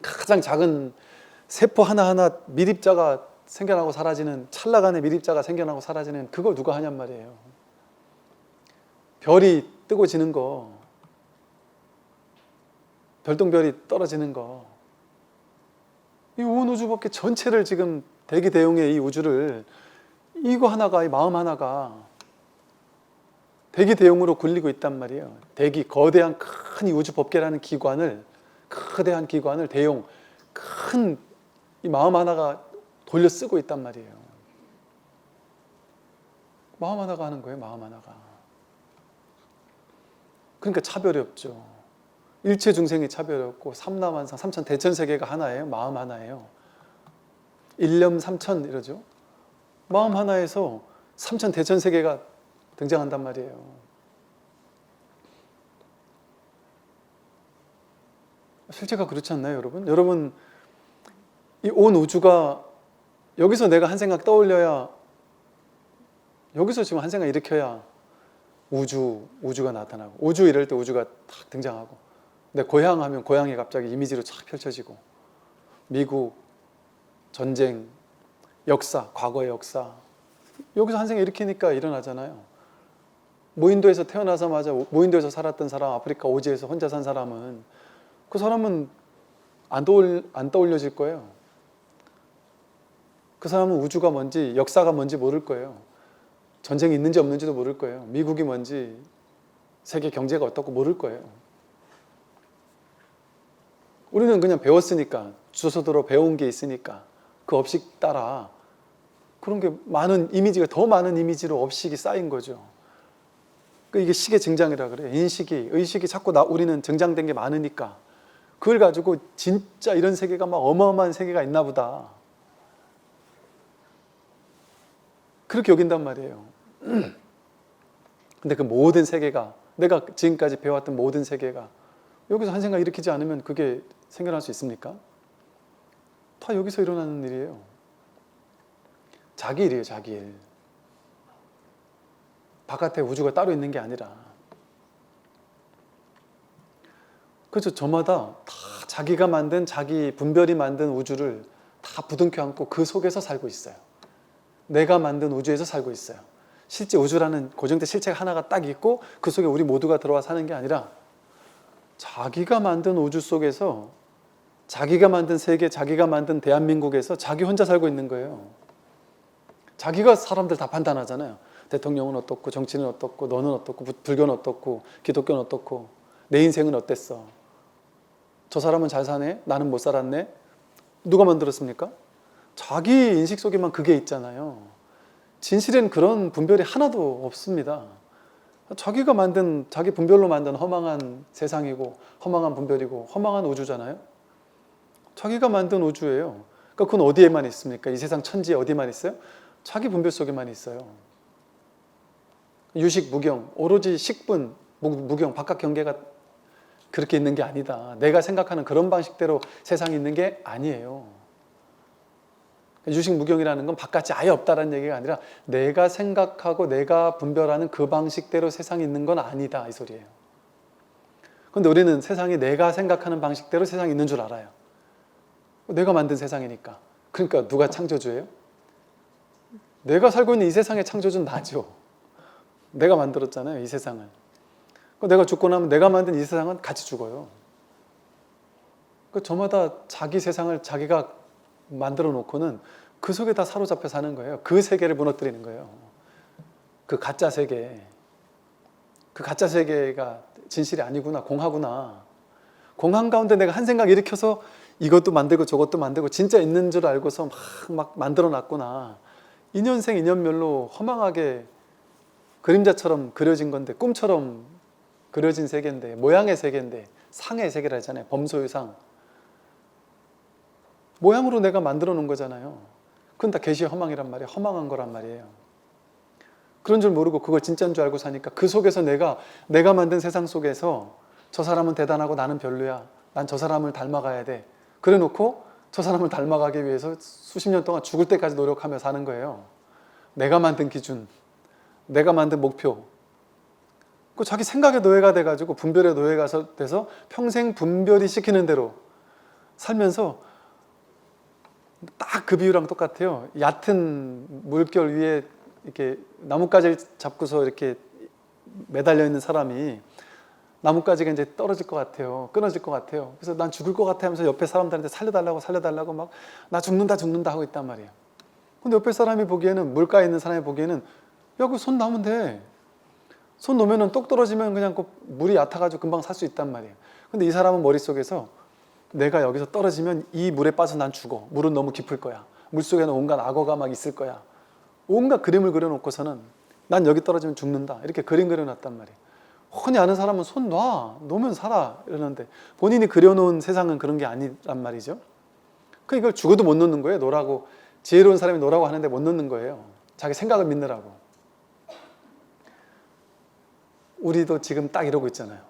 가장 작은 세포 하나하나 미립자가 생겨나고 사라지는, 찰나간의 미립자가 생겨나고 사라지는 그걸 누가 하냔 말이에요. 별이 뜨고 지는 거, 별똥별이 떨어지는 거, 이 온 우주밖에 전체를 지금 대기 대용의 이 우주를 이거 하나가, 이 마음 하나가 대기 대용으로 굴리고 있단 말이에요. 대기, 거대한 큰 이 우주 법계라는 기관을, 거대한 기관을 대용, 큰 이 마음 하나가 돌려 쓰고 있단 말이에요. 마음 하나가 하는 거예요. 마음 하나가. 그러니까 차별이 없죠. 일체 중생이 차별이 없고 삼라만상 삼천 대천세계가 하나예요. 마음 하나예요. 일념 삼천 이러죠. 마음 하나에서 삼천 대천세계가 등장한단 말이에요. 실제가 그렇지 않나요, 여러분? 여러분, 이 온 우주가 여기서 내가 한 생각 떠올려야, 여기서 지금 한 생각 일으켜야 우주가 나타나고, 우주 이럴 때 우주가 탁 등장하고, 내 고향 하면 고향이 갑자기 이미지로 쫙 펼쳐지고, 미국, 전쟁, 역사, 과거의 역사, 여기서 한 생각 일으키니까 일어나잖아요. 무인도에서 태어나자마자 무인도에서 살았던 사람, 아프리카 오지에서 혼자 산 사람은 그 사람은 안 떠올려질 거예요. 그 사람은 우주가 뭔지, 역사가 뭔지 모를 거예요. 전쟁이 있는지 없는지도 모를 거예요. 미국이 뭔지, 세계 경제가 어떻고 모를 거예요. 우리는 그냥 배웠으니까, 주소서로 배운 게 있으니까 그 업식 따라 그런 게 많은 이미지가, 더 많은 이미지로 업식이 쌓인 거죠. 이게 식의 증장이라 그래요. 인식이, 의식이 자꾸 우리는 증장된 게 많으니까 그걸 가지고 진짜 이런 세계가 막 어마어마한 세계가 있나 보다, 그렇게 여긴단 말이에요. 근데 그 모든 세계가, 내가 지금까지 배웠던 모든 세계가 여기서 한 생각 일으키지 않으면 그게 생겨날 수 있습니까? 다 여기서 일어나는 일이에요. 자기 일이에요, 자기 일. 바깥에 우주가 따로 있는 게 아니라. 그래서 저마다 다 자기가 만든, 자기 분별이 만든 우주를 다 부둥켜 안고 그 속에서 살고 있어요. 내가 만든 우주에서 살고 있어요. 실제 우주라는 고정된 실체가 하나가 딱 있고 그 속에 우리 모두가 들어와 사는 게 아니라 자기가 만든 우주 속에서, 자기가 만든 세계, 자기가 만든 대한민국에서 자기 혼자 살고 있는 거예요. 자기가 사람들 다 판단하잖아요. 대통령은 어떻고, 정치는 어떻고, 너는 어떻고, 불교는 어떻고, 기독교는 어떻고, 내 인생은 어땠어? 저 사람은 잘 사네? 나는 못 살았네? 누가 만들었습니까? 자기 인식 속에만 그게 있잖아요. 진실엔 그런 분별이 하나도 없습니다. 자기가 만든, 자기 분별로 만든 허망한 세상이고, 허망한 분별이고, 허망한 우주잖아요. 자기가 만든 우주예요. 그러니까 그건 어디에만 있습니까? 이 세상 천지에 어디만 있어요? 자기 분별 속에만 있어요. 유식, 무경, 오로지 식분, 무경, 바깥 경계가 그렇게 있는 게 아니다. 내가 생각하는 그런 방식대로 세상이 있는 게 아니에요. 유식, 무경이라는 건 바깥이 아예 없다라는 얘기가 아니라 내가 생각하고 내가 분별하는 그 방식대로 세상이 있는 건 아니다, 이 소리예요. 그런데 우리는 세상이 내가 생각하는 방식대로 세상이 있는 줄 알아요. 내가 만든 세상이니까. 그러니까 누가 창조주예요? 내가 살고 있는 이 세상의 창조주는 나죠. 내가 만들었잖아요, 이 세상을. 내가 죽고 나면 내가 만든 이 세상은 같이 죽어요. 저마다 자기 세상을 자기가 만들어 놓고는 그 속에 다 사로잡혀 사는 거예요. 그 세계를 무너뜨리는 거예요. 그 가짜 세계. 그 가짜 세계가 진실이 아니구나, 공하구나. 공한 가운데 내가 한 생각 일으켜서 이것도 만들고 저것도 만들고 진짜 있는 줄 알고서 막 만들어 놨구나. 인연생 인연멸로 허망하게 그림자처럼 그려진 건데, 꿈처럼 그려진 세계인데, 모양의 세계인데, 상의 세계라 하잖아요. 범소유상. 모양으로 내가 만들어 놓은 거잖아요. 그건 다 계시의 허망이란 말이에요. 허망한 거란 말이에요. 그런 줄 모르고 그걸 진짜인 줄 알고 사니까 그 속에서 내가 만든 세상 속에서 저 사람은 대단하고 나는 별로야. 난 저 사람을 닮아가야 돼. 그래 놓고 저 사람을 닮아가기 위해서 수십 년 동안 죽을 때까지 노력하며 사는 거예요. 내가 만든 기준, 내가 만든 목표. 그 자기 생각의 노예가 돼가지고 분별의 노예가 돼서 평생 분별이 시키는 대로 살면서 딱 그 비유랑 똑같아요. 얕은 물결 위에 이렇게 나뭇가지를 잡고서 이렇게 매달려 있는 사람이 나뭇가지가 이제 떨어질 것 같아요. 끊어질 것 같아요. 그래서 난 죽을 것 같아 하면서 옆에 사람들한테 살려달라고 막 나 죽는다 하고 있단 말이에요. 근데 옆에 사람이 보기에는, 물가에 있는 사람이 보기에는 야, 그 손 놓으면 돼. 손 놓으면은 똑 떨어지면 그냥 그 물이 얕아가지고 금방 살 수 있단 말이에요. 근데 이 사람은 머릿속에서 내가 여기서 떨어지면 이 물에 빠져 난 죽어. 물은 너무 깊을 거야. 물속에는 온갖 악어가 막 있을 거야. 온갖 그림을 그려놓고서는 난 여기 떨어지면 죽는다. 이렇게 그림 그려놨단 말이에요. 흔히 아는 사람은 손 놓으면 살아. 이러는데 본인이 그려놓은 세상은 그런 게 아니란 말이죠. 그 이걸 죽어도 못 놓는 거예요. 놓으라고. 지혜로운 사람이 놓으라고 하는데 못 놓는 거예요. 자기 생각을 믿느라고. 우리도 지금 딱 이러고 있잖아요.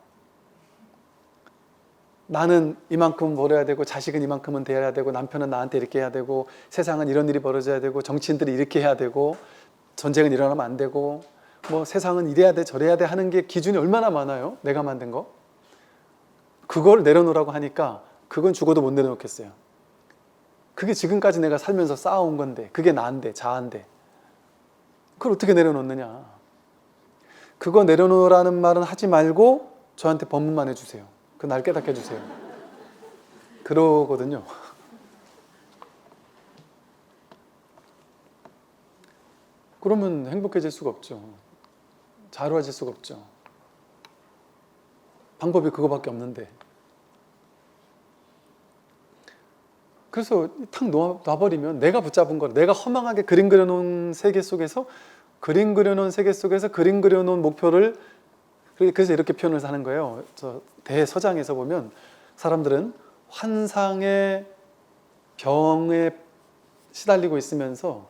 나는 이만큼 벌어야 되고 자식은 이만큼은 돼야 되고 남편은 나한테 이렇게 해야 되고 세상은 이런 일이 벌어져야 되고 정치인들이 이렇게 해야 되고 전쟁은 일어나면 안 되고 뭐 세상은 이래야 돼 저래야 돼 하는 게 기준이 얼마나 많아요. 내가 만든 거. 그걸 내려놓으라고 하니까 그건 죽어도 못 내려놓겠어요. 그게 지금까지 내가 살면서 쌓아온 건데 그게 나인데 자아인데 그걸 어떻게 내려놓느냐. 그거 내려놓으라는 말은 하지 말고 저한테 법문만 해주세요. 그 날 깨닫게 해주세요. 그러거든요. 그러면 행복해질 수가 없죠. 자유로워질 수가 없죠. 방법이 그거밖에 없는데. 그래서 탁 놔버리면 내가 붙잡은 거, 내가 허망하게 그림 그려놓은 세계 속에서 그림 그려놓은 목표를, 그래서 이렇게 표현을 하는 거예요. 저 대서장에서 보면 사람들은 환상의 병에 시달리고 있으면서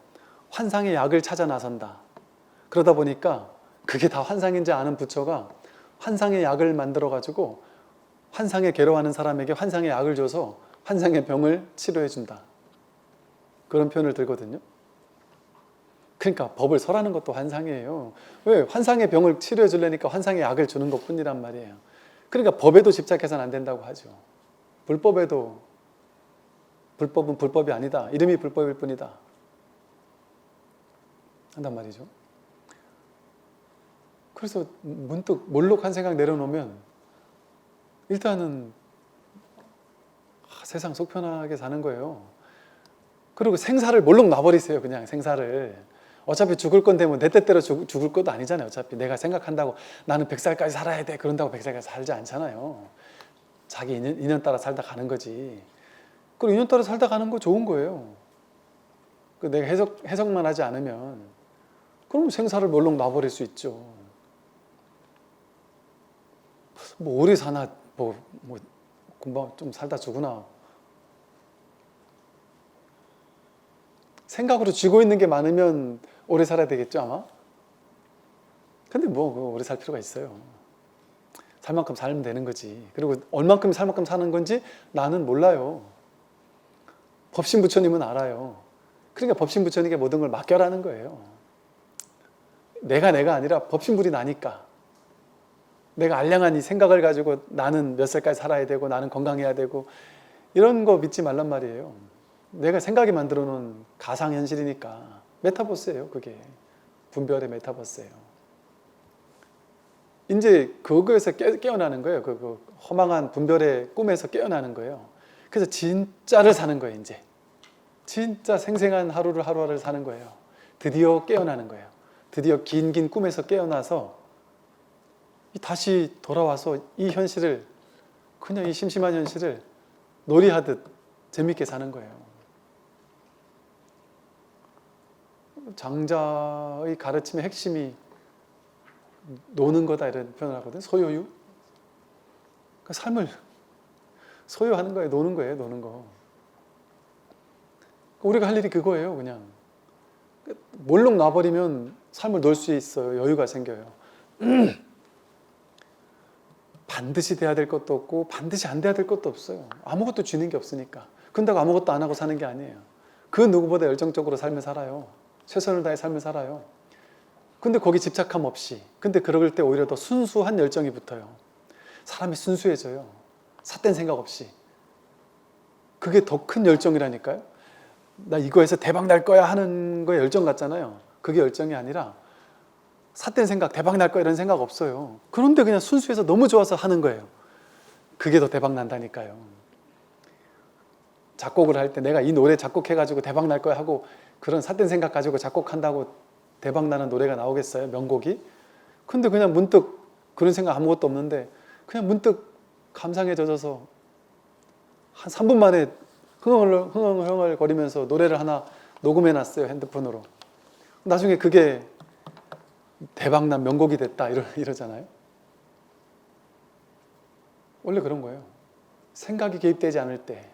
환상의 약을 찾아 나선다. 그러다 보니까 그게 다 환상인지 아는 부처가 환상의 약을 만들어 가지고 환상에 괴로워하는 사람에게 환상의 약을 줘서 환상의 병을 치료해 준다. 그런 표현을 들거든요. 그러니까 법을 설하는 것도 환상이에요. 왜? 환상의 병을 치료해 주려니까 환상의 약을 주는 것뿐이란 말이에요. 그러니까 법에도 집착해서는 안 된다고 하죠. 불법은 불법이 아니다. 이름이 불법일 뿐이다. 한단 말이죠. 그래서 문득 몰록한 생각 내려놓으면 일단은 세상 속 편하게 사는 거예요. 그리고 생사를 몰록 놔버리세요. 그냥 생사를. 어차피 죽을 건데 뭐 내 뜻대로 죽을 것도 아니잖아요. 어차피 내가 생각한다고 나는 100살까지 살아야 돼. 그런다고 100살까지 살지 않잖아요. 자기 인연 따라 살다 가는 거지. 그리고 인연 따라 살다 가는 거 좋은 거예요. 내가 해석만 하지 않으면 그럼 생사를 몰록 놔버릴 수 있죠. 뭐 오래 사나 뭐 금방 좀 살다 죽으나 생각으로 쥐고 있는 게 많으면 오래 살아야 되겠죠 아마? 근데 뭐 오래 살 필요가 있어요. 살 만큼 살면 되는 거지. 그리고 얼만큼 살 만큼 사는 건지 나는 몰라요. 법신 부처님은 알아요. 그러니까 법신 부처님께 모든 걸 맡겨라는 거예요. 내가 아니라 법신불이 나니까. 내가 알량한 이 생각을 가지고 나는 몇 살까지 살아야 되고 나는 건강해야 되고 이런 거 믿지 말란 말이에요. 내가 생각이 만들어 놓은 가상현실이니까. 메타버스예요 그게. 분별의 메타버스예요. 이제 그거에서 깨어나는 거예요. 그 허망한 분별의 꿈에서 깨어나는 거예요. 그래서 진짜를 사는 거예요 이제. 진짜 생생한 하루하루를 사는 거예요. 드디어 깨어나는 거예요. 드디어 긴 꿈에서 깨어나서 다시 돌아와서 이 현실을, 그냥 이 심심한 현실을 놀이하듯 재밌게 사는 거예요. 장자의 가르침의 핵심이 노는 거다 이런 표현을 하거든요. 소요유. 그러니까 삶을 소유하는 거예요. 노는 거예요. 노는 거. 우리가 할 일이 그거예요. 그냥 몰록 놔버리면 삶을 놀 수 있어요. 여유가 생겨요. 반드시 돼야 될 것도 없고 반드시 안 돼야 될 것도 없어요. 아무것도 쥐는 게 없으니까. 그런다고 아무것도 안 하고 사는 게 아니에요. 그 누구보다 열정적으로 삶을 살아요. 최선을 다해 삶을 살아요. 근데 거기 집착함 없이, 근데 그럴 때 오히려 더 순수한 열정이 붙어요. 사람이 순수해져요. 삿된 생각 없이. 그게 더 큰 열정이라니까요. 나 이거 해서 대박 날 거야 하는 거에 열정 같잖아요. 그게 열정이 아니라 삿된 생각, 대박 날 거야 이런 생각 없어요. 그런데 그냥 순수해서 너무 좋아서 하는 거예요. 그게 더 대박 난다니까요. 작곡을 할 때 내가 이 노래 작곡해가지고 대박 날 거야 하고 그런 삿된 생각 가지고 작곡한다고 대박 나는 노래가 나오겠어요? 명곡이? 근데 그냥 문득 그런 생각 아무것도 없는데 그냥 문득 감상에 젖어서 한 3분 만에 흥얼흥얼 거리면서 노래를 하나 녹음해 놨어요. 핸드폰으로. 나중에 그게 대박난 명곡이 됐다 이러잖아요. 원래 그런 거예요. 생각이 개입되지 않을 때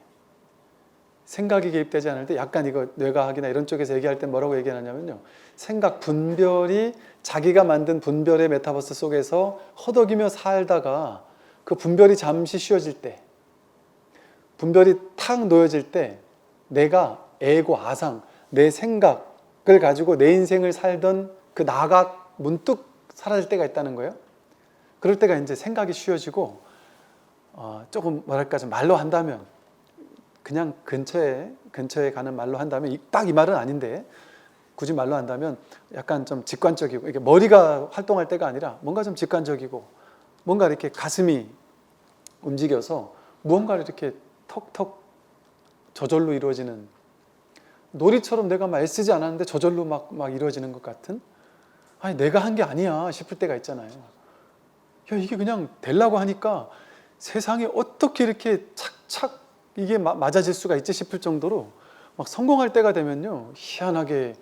약간 이거 뇌과학이나 이런 쪽에서 얘기할 때 뭐라고 얘기하냐면요. 생각 분별이 자기가 만든 분별의 메타버스 속에서 허덕이며 살다가 그 분별이 잠시 쉬어질 때, 분별이 탁 놓여질 때 내가 에고, 아상, 내 생각을 가지고 내 인생을 살던 그 나가 문득 사라질 때가 있다는 거예요. 그럴 때가 이제 생각이 쉬어지고 조금 뭐랄까 좀 말로 한다면 그냥 근처에 가는 말로 한다면 딱 이 말은 아닌데 굳이 말로 한다면 약간 좀 직관적이고 이게 머리가 활동할 때가 아니라 뭔가 좀 직관적이고 뭔가 이렇게 가슴이 움직여서 무언가를 이렇게 턱턱 저절로 이루어지는 놀이처럼 내가 막 애쓰지 않았는데 저절로 막 이루어지는 것 같은 아니 내가 한 게 아니야 싶을 때가 있잖아요. 야 이게 그냥 되려고 하니까 세상에 어떻게 이렇게 착착 이게 맞아질 수가 있지 싶을 정도로 막 성공할 때가 되면요 희한하게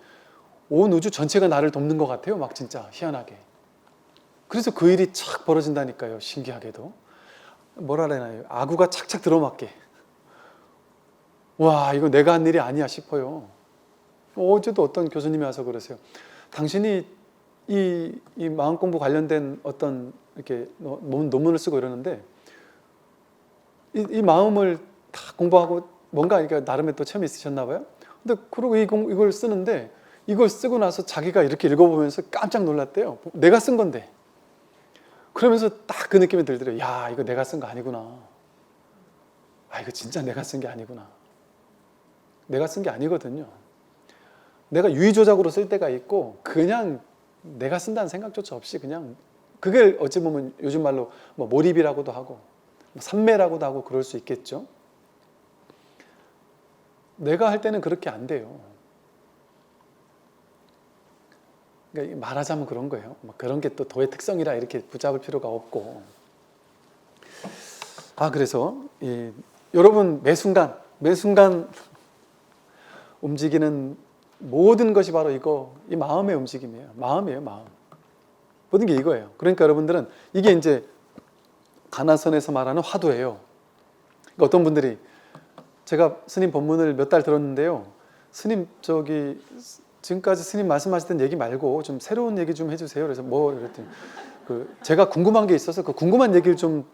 온 우주 전체가 나를 돕는 것 같아요. 막 진짜 희한하게. 그래서 그 일이 착 벌어진다니까요. 신기하게도 뭐라 그러나요? 아구가 착착 들어맞게. 와 이거 내가 한 일이 아니야 싶어요. 어제도 어떤 교수님이 와서 그러세요. 당신이 이 마음 공부 관련된 어떤 이렇게 논문을 쓰고 이러는데 이 마음을 다 공부하고 뭔가 이렇게 나름의 또 체험이 있으셨나 봐요. 근데 그러고 이걸 쓰는데 이걸 쓰고 나서 자기가 이렇게 읽어보면서 깜짝 놀랐대요. 내가 쓴 건데. 그러면서 딱 그 느낌이 들더래요. 야 이거 내가 쓴 거 아니구나. 아 이거 진짜 내가 쓴 게 아니구나. 내가 쓴 게 아니거든요. 내가 유의조작으로 쓸 때가 있고 그냥 내가 쓴다는 생각조차 없이 그냥 그게 어찌 보면 요즘 말로 뭐 몰입이라고도 하고 삼매라고도 하고 그럴 수 있겠죠. 내가 할 때는 그렇게 안 돼요. 그러니까 말하자면 그런 거예요. 그런 게 또 도의 특성이라 이렇게 붙잡을 필요가 없고. 그래서 여러분 매 순간 움직이는 모든 것이 바로 이 마음의 움직임이에요. 마음이에요, 마음. 모든 게 이거예요. 그러니까 여러분들은 이게 이제 가나선에서 말하는 화두예요. 그러니까 어떤 분들이 제가 스님 법문을 몇 달 들었는데요. 스님 지금까지 스님 말씀하셨던 얘기 말고 좀 새로운 얘기 좀 해주세요. 그래서 이랬더니 제가 궁금한 게 있어서 그 궁금한 얘기를 좀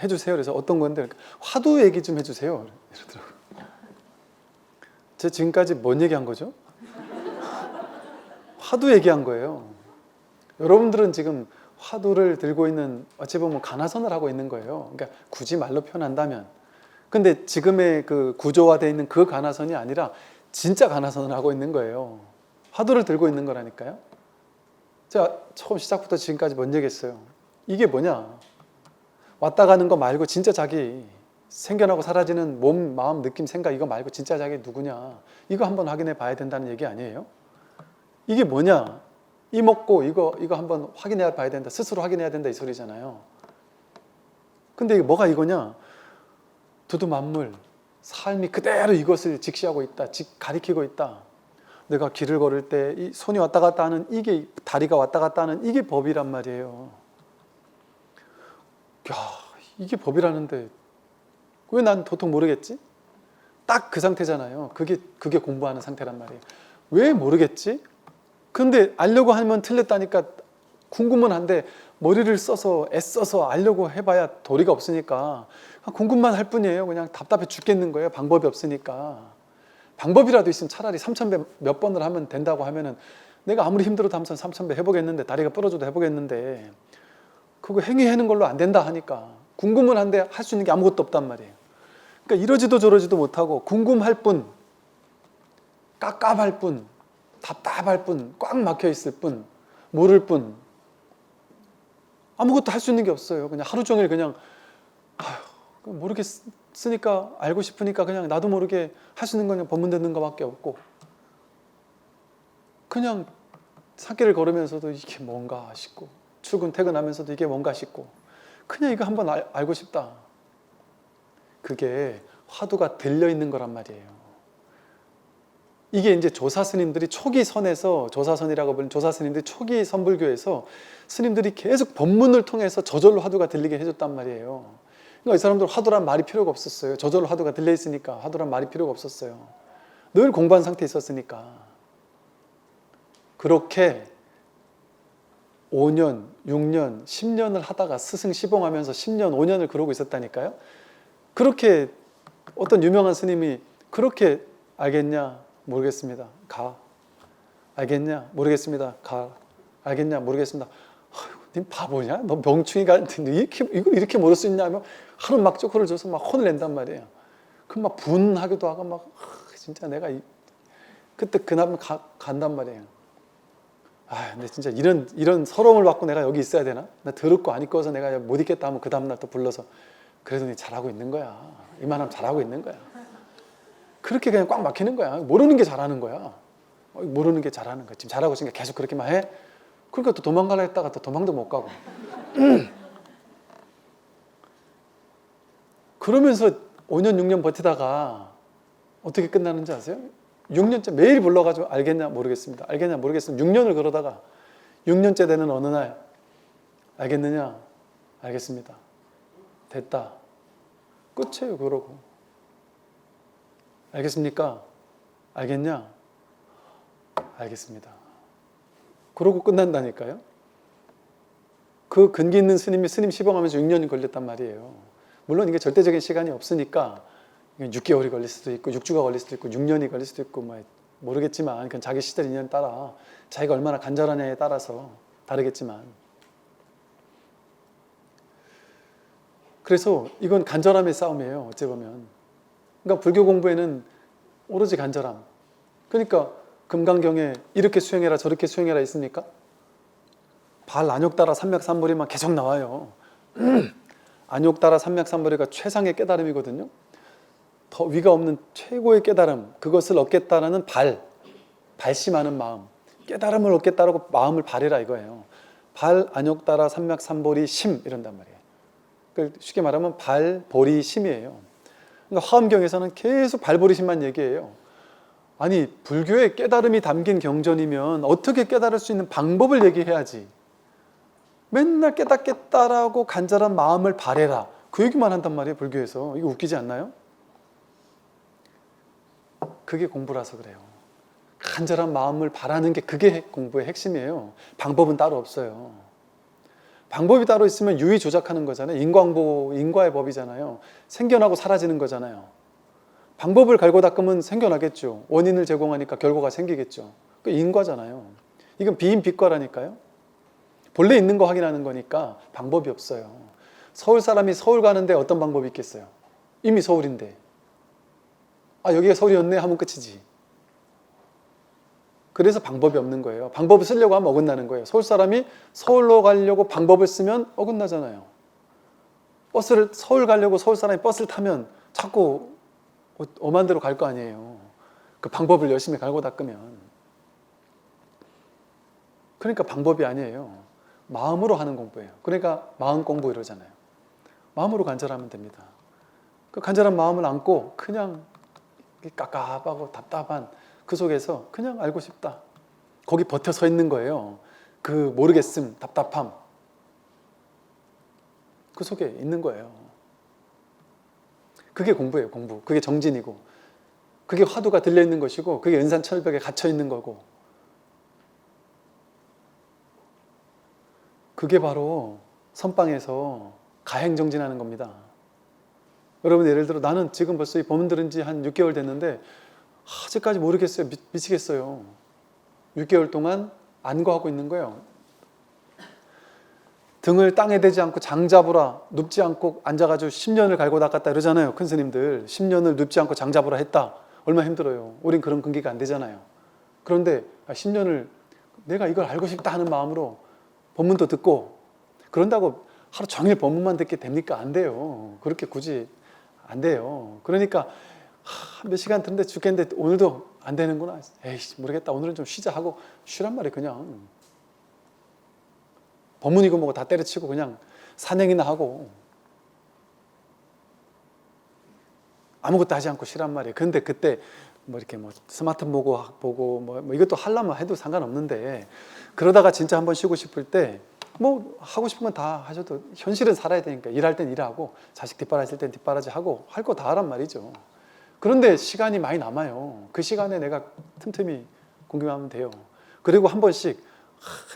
해주세요. 그래서 어떤 건데 화두 얘기 좀 해주세요. 이러더라고요. 제가 지금까지 뭔 얘기한 거죠? 화두 얘기한 거예요. 여러분들은 지금 화두를 들고 있는 어찌 보면 가나선을 하고 있는 거예요. 그러니까 굳이 말로 표현한다면. 근데 지금의 그 구조화되어 있는 그 가나선이 아니라 진짜 가나선을 하고 있는 거예요. 화두를 들고 있는 거라니까요. 제가 처음 시작부터 지금까지 뭔 얘기했어요? 이게 뭐냐? 왔다 가는 거 말고 진짜 자기 생겨나고 사라지는 몸, 마음, 느낌, 생각 이거 말고 진짜 자기 누구냐? 이거 한번 확인해 봐야 된다는 얘기 아니에요? 이게 뭐냐? 이 먹고 이거 한번 확인해 봐야 된다. 스스로 확인해야 된다 이 소리잖아요. 근데 이게 뭐가 이거냐? 두두만물, 삶이 그대로 이것을 직시하고 있다. 가리키고 있다. 내가 길을 걸을 때 이 손이 왔다 갔다 하는 이게 다리가 왔다 갔다 하는 이게 법이란 말이에요. 야, 이게 법이라는데 왜 난 도통 모르겠지? 딱 그 상태잖아요. 그게 공부하는 상태란 말이에요. 왜 모르겠지? 근데 알려고 하면 틀렸다니까 궁금은 한데 머리를 써서 애써서 알려고 해봐야 도리가 없으니까 궁금만 할 뿐이에요. 그냥 답답해 죽겠는 거예요. 방법이 없으니까. 방법이라도 있으면 차라리 3000배 몇 번을 하면 된다고 하면은 내가 아무리 힘들어도 한번 3000배 해보겠는데, 다리가 부러져도 해보겠는데, 그거 행위하는 걸로 안 된다 하니까 궁금은 한데 할 수 있는 게 아무것도 없단 말이에요. 그러니까 이러지도 저러지도 못하고 궁금할 뿐, 깝깝할 뿐, 답답할 뿐, 꽉 막혀 있을 뿐, 모를 뿐, 아무것도 할 수 있는 게 없어요. 그냥 하루 종일 그냥 모르겠으니까, 알고 싶으니까 그냥 나도 모르게 할 수 있는 건 그냥 법문 듣는 것밖에 없고, 그냥 산길을 걸으면서도 이게 뭔가 싶고, 출근 퇴근하면서도 이게 뭔가 싶고, 그냥 이거 한번 알고 싶다. 그게 화두가 들려있는 거란 말이에요. 이게 이제 조사스님들이 초기 선에서, 조사선이라고 불리는 조사스님들이 초기 선불교에서 스님들이 계속 법문을 통해서 저절로 화두가 들리게 해줬단 말이에요. 그러니까 이 사람들 화두란 말이 필요가 없었어요. 저절로 화두가 들려있으니까 화두란 말이 필요가 없었어요. 늘 공부한 상태에 있었으니까. 그렇게 5년, 6년, 10년을 하다가 스승 시봉하면서 10년, 5년을 그러고 있었다니까요. 그렇게 어떤 유명한 스님이 그렇게 알겠냐? 모르겠습니다. 가. 알겠냐? 모르겠습니다. 가. 알겠냐? 모르겠습니다. 님 바보냐? 너 명충이가 이걸 이렇게 모를 수 있냐? 하면 하루 막 쪼크를 줘서 막 혼을 낸단 말이에요. 그럼 막 분하기도 하고 막 진짜 내가 그때 그날 간단 말이에요. 근데 진짜 이런 서러움을 받고 내가 여기 있어야 되나? 나 더럽고 안 입고서 내가 못 있겠다 하면 그 다음날 또 불러서 그래도 니 잘하고 있는 거야. 이만하면 잘하고 있는 거야. 그렇게 그냥 꽉 막히는 거야. 모르는 게 잘하는 거야. 모르는 게 잘하는 거야. 지금 잘하고 있으니까 계속 그렇게만 해. 그러니까 또 도망가려 했다가 또 도망도 못 가고. 그러면서 5년, 6년 버티다가 어떻게 끝나는지 아세요? 6년째 매일 불러가지고 알겠냐 모르겠습니다. 알겠냐 모르겠습니다. 6년을 그러다가 6년째 되는 어느 날 알겠느냐? 알겠습니다. 됐다. 끝이에요. 그러고. 알겠습니까? 알겠냐? 알겠습니다. 그러고 끝난다니까요. 그 근기 있는 스님이 스님 시봉하면서 6년이 걸렸단 말이에요. 물론 이게 절대적인 시간이 없으니까 6개월이 걸릴 수도 있고 6주가 걸릴 수도 있고 6년이 걸릴 수도 있고 모르겠지만 그건 자기 시절 인연에 따라 자기가 얼마나 간절하냐에 따라서 다르겠지만, 그래서 이건 간절함의 싸움이에요. 어찌 보면. 그러니까 불교 공부에는 오로지 간절함. 그러니까 금강경에 이렇게 수행해라 저렇게 수행해라 있습니까? 발 안욕따라 삼맥삼보리만 계속 나와요. 안욕따라 삼맥삼보리가 최상의 깨달음이거든요. 더 위가 없는 최고의 깨달음, 그것을 얻겠다라는 발심하는 마음, 깨달음을 얻겠다라고 마음을 발해라 이거예요. 발 안욕따라 삼맥삼보리 심 이런단 말이에요. 쉽게 말하면 발보리 심이에요. 그러니까 화엄경에서는 계속 발보리 심만 얘기해요. 아니 불교의 깨달음이 담긴 경전이면 어떻게 깨달을 수 있는 방법을 얘기해야지. 맨날 깨닫겠다라고 간절한 마음을 발해라, 그 얘기만 한단 말이에요. 불교에서. 이거 웃기지 않나요? 그게 공부라서 그래요. 간절한 마음을 바라는 게 그게 공부의 핵심이에요. 방법은 따로 없어요. 방법이 따로 있으면 유의 조작하는 거잖아요. 인과응보, 인과의 법이잖아요. 생겨나고 사라지는 거잖아요. 방법을 갈고 닦으면 생겨나겠죠. 원인을 제공하니까 결과가 생기겠죠. 그 인과잖아요. 이건 비인비과라니까요. 본래 있는 거 확인하는 거니까 방법이 없어요. 서울 사람이 서울 가는데 어떤 방법이 있겠어요? 이미 서울인데. 여기가 서울이었네 하면 끝이지. 그래서 방법이 없는 거예요. 방법을 쓰려고 하면 어긋나는 거예요. 서울 사람이 서울로 가려고 방법을 쓰면 어긋나잖아요. 서울 가려고 서울 사람이 버스를 타면 자꾸 엄한 데로 갈 거 아니에요. 그 방법을 열심히 갈고 닦으면. 그러니까 방법이 아니에요. 마음으로 하는 공부예요. 그러니까 마음 공부 이러잖아요. 마음으로 간절하면 됩니다. 그 간절한 마음을 안고 그냥 깝깝하고 답답한 그 속에서 그냥 알고 싶다. 거기 버텨 서 있는 거예요. 그 모르겠음, 답답함. 그 속에 있는 거예요. 그게 공부예요, 공부. 그게 정진이고. 그게 화두가 들려있는 것이고 그게 은산철벽에 갇혀있는 거고 그게 바로 선방에서 가행정진하는 겁니다. 여러분 예를 들어 나는 지금 벌써 이 법문 들은 지 한 6개월 됐는데 아직까지 모르겠어요. 미치겠어요. 6개월 동안 안거하고 있는 거예요. 등을 땅에 대지 않고 장 잡으라, 눕지 않고 앉아가지고 10년을 갈고 닦았다 이러잖아요. 큰 스님들 10년을 눕지 않고 장 잡으라 했다. 얼마나 힘들어요. 우린 그런 근기가 안 되잖아요. 그런데 10년을 내가 이걸 알고 싶다 하는 마음으로 법문도 듣고 그런다고 하루 종일 법문만 듣게 됩니까? 안 돼요. 그렇게 굳이 안 돼요. 그러니까 몇 시간 듣는데 죽겠는데 오늘도 안 되는구나. 에이씨 모르겠다. 오늘은 좀 쉬자 하고 쉬란 말이에요. 그냥 법문이고 뭐고 다 때려치고 그냥 산행이나 하고 아무것도 하지 않고 쉬란 말이에요. 근데 그때 뭐 이렇게 뭐 스마트폰 보고 뭐 이것도 하려면 해도 상관없는데 그러다가 진짜 한번 쉬고 싶을 때 뭐 하고 싶은 건 다 하셔도 현실은 살아야 되니까 일할 땐 일하고 자식 뒷바라지 땐 뒷바라지 하고 할 거 다 하란 말이죠. 그런데 시간이 많이 남아요. 그 시간에 내가 틈틈이 공부하면 돼요. 그리고 한 번씩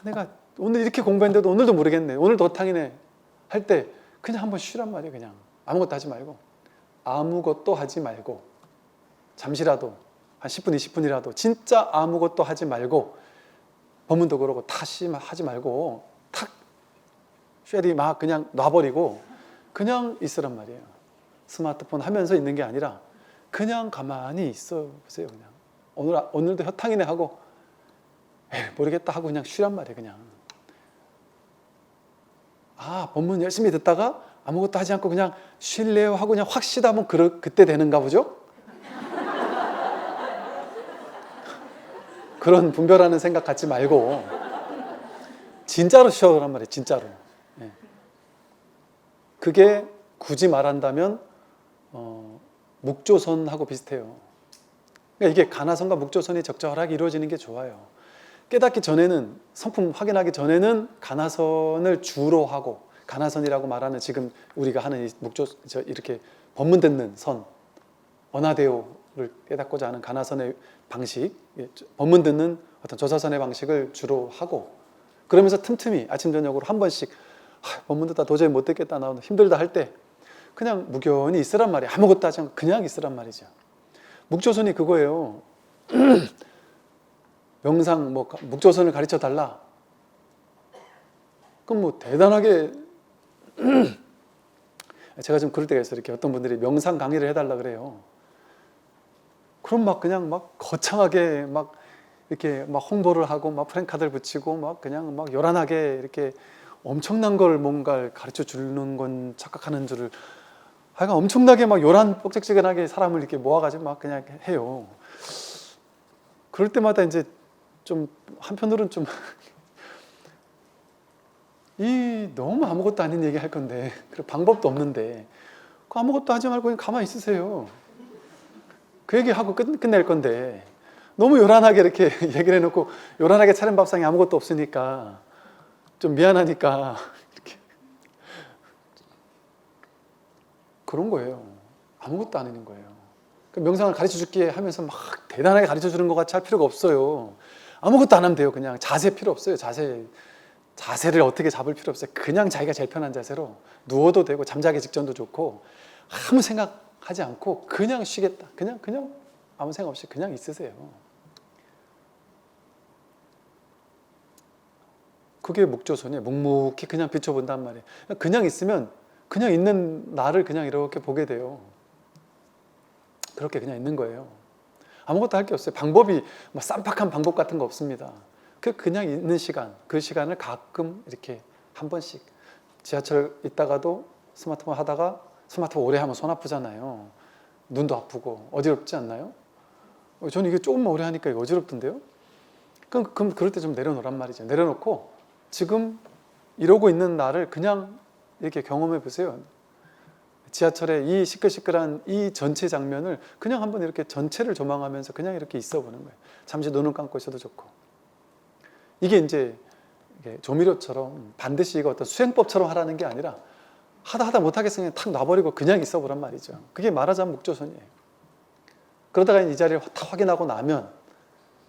내가 오늘 이렇게 공부했는데도 오늘도 모르겠네. 오늘 도탕이네. 할 때 그냥 한번 쉬란 말이에요. 그냥 아무것도 하지 말고 아무것도 하지 말고 잠시라도 한 10분 20분이라도 진짜 아무것도 하지 말고 법문도 그러고 다시 하지 말고 탁 쉐리 막 그냥 놔버리고 그냥 있으란 말이에요. 스마트폰 하면서 있는 게 아니라 그냥 가만히 있어 보세요. 그냥 오늘도 혀탕이네 하고 모르겠다 하고 그냥 쉬란 말이에요. 그냥 법문 열심히 듣다가 아무것도 하지 않고 그냥 쉴래요 하고 그냥 확 쉬다 보면 그때 되는가 보죠? 그런 분별하는 생각 갖지 말고 진짜로 쉬어란 말이에요. 진짜로. 그게 굳이 말한다면 묵조선하고 비슷해요. 그러니까 이게 가나선과 묵조선이 적절하게 이루어지는 게 좋아요. 깨닫기 전에는 성품 확인하기 전에는 가나선을 주로 하고 가나선이라고 말하는 지금 우리가 하는 이 이렇게 법문 듣는 선 언하대오를 깨닫고자 하는 가나선의 방식 법문 듣는 어떤 조사선의 방식을 주로 하고 그러면서 틈틈이 아침 저녁으로 한 번씩 법문 듣다 도저히 못 듣겠다 나 힘들다 할 때 그냥 무견히 있으란 말이에요. 아무것도 하지 않고 그냥 있으란 말이죠. 묵조선이 그거예요. 명상 묵조선을 가르쳐 달라. 그럼 뭐 대단하게 제가 좀 그럴 때가 있어요. 이렇게 어떤 분들이 명상 강의를 해달라 그래요. 그럼 그냥 거창하게 이렇게 홍보를 하고 프랭카드를 붙이고 그냥 요란하게 이렇게 엄청난 걸 뭔가를 가르쳐 주는 건 착각하는 줄을 하여간 엄청나게 요란 뻑적지근하게 사람을 이렇게 모아가지고 그냥 해요. 그럴 때마다 이제 좀 한편으로는 좀 너무 아무것도 아닌 얘기 할 건데 그리고 방법도 없는데 아무것도 하지 말고 그냥 가만히 있으세요. 그 얘기하고 끝낼 건데 너무 요란하게 이렇게 얘기를 해놓고 요란하게 차린 밥상에 아무것도 없으니까 좀 미안하니까 이렇게 그런 거예요. 아무것도 안 하는 거예요. 명상을 가르쳐 줄게 하면서 대단하게 가르쳐 주는 것 같이 할 필요가 없어요. 아무것도 안 하면 돼요. 그냥 자세 필요 없어요. 자세를 어떻게 잡을 필요 없어요. 그냥 자기가 제일 편한 자세로 누워도 되고 잠자기 직전도 좋고 아무 생각하지 않고 그냥 쉬겠다. 그냥 아무 생각 없이 그냥 있으세요. 그게 묵조선이에요. 묵묵히 그냥 비춰본단 말이에요. 그냥 있으면 그냥 있는 나를 그냥 이렇게 보게 돼요. 그렇게 그냥 있는 거예요. 아무것도 할 게 없어요. 방법이 쌈박한 방법 같은 거 없습니다. 그냥 있는 시간, 그 시간을 가끔 이렇게 한 번씩 지하철 있다가도 스마트폰 하다가 스마트폰 오래 하면 손 아프잖아요. 눈도 아프고 어지럽지 않나요? 저는 이게 조금만 오래 하니까 이거 어지럽던데요? 그럼 그럴 때 좀 내려놓으란 말이죠. 내려놓고 지금 이러고 있는 나를 그냥 이렇게 경험해 보세요. 지하철의 이 시끌시끌한 이 전체 장면을 그냥 한번 이렇게 전체를 조망하면서 그냥 이렇게 있어 보는 거예요. 잠시 눈을 감고 있어도 좋고. 이게 이제 조미료처럼 반드시 이거 어떤 수행법처럼 하라는 게 아니라 하다 못하겠으면 탁 놔버리고 그냥 있어 보란 말이죠. 그게 말하자면 묵조선이에요. 그러다가 이 자리를 다 확인하고 나면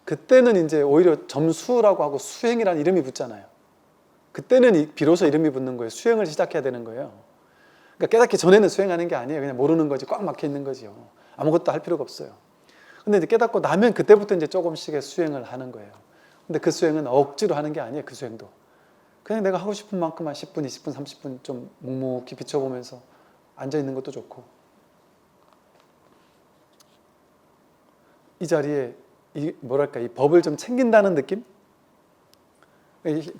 그때는 이제 오히려 점수라고 하고 수행이라는 이름이 붙잖아요. 그때는 비로소 이름이 붙는 거예요. 수행을 시작해야 되는 거예요. 그러니까 깨닫기 전에는 수행하는 게 아니에요. 그냥 모르는 거지. 꽉 막혀 있는 거지요. 아무것도 할 필요가 없어요. 근데 이제 깨닫고 나면 그때부터 이제 조금씩의 수행을 하는 거예요. 근데 그 수행은 억지로 하는 게 아니에요. 그 수행도. 그냥 내가 하고 싶은 만큼만 10분, 20분, 30분 좀 묵묵히 비춰보면서 앉아 있는 것도 좋고. 이 자리에 이 법을 좀 챙긴다는 느낌?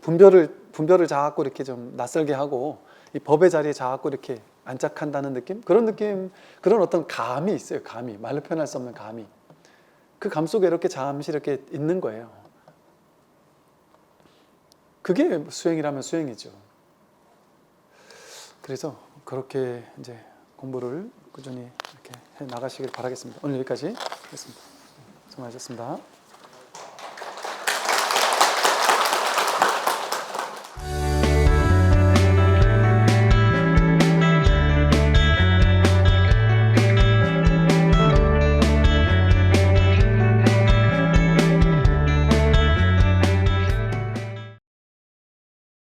분별을 자꾸 이렇게 좀 낯설게 하고 이 법의 자리에 자꾸 이렇게 안착한다는 느낌? 그런 느낌, 그런 어떤 감이 있어요. 감이. 말로 표현할 수 없는 감이. 그 감 속에 이렇게 잠시 이렇게 있는 거예요. 그게 수행이라면 수행이죠. 그래서 그렇게 이제 공부를 꾸준히 이렇게 해 나가시길 바라겠습니다. 오늘 여기까지 하겠습니다. 수고하셨습니다.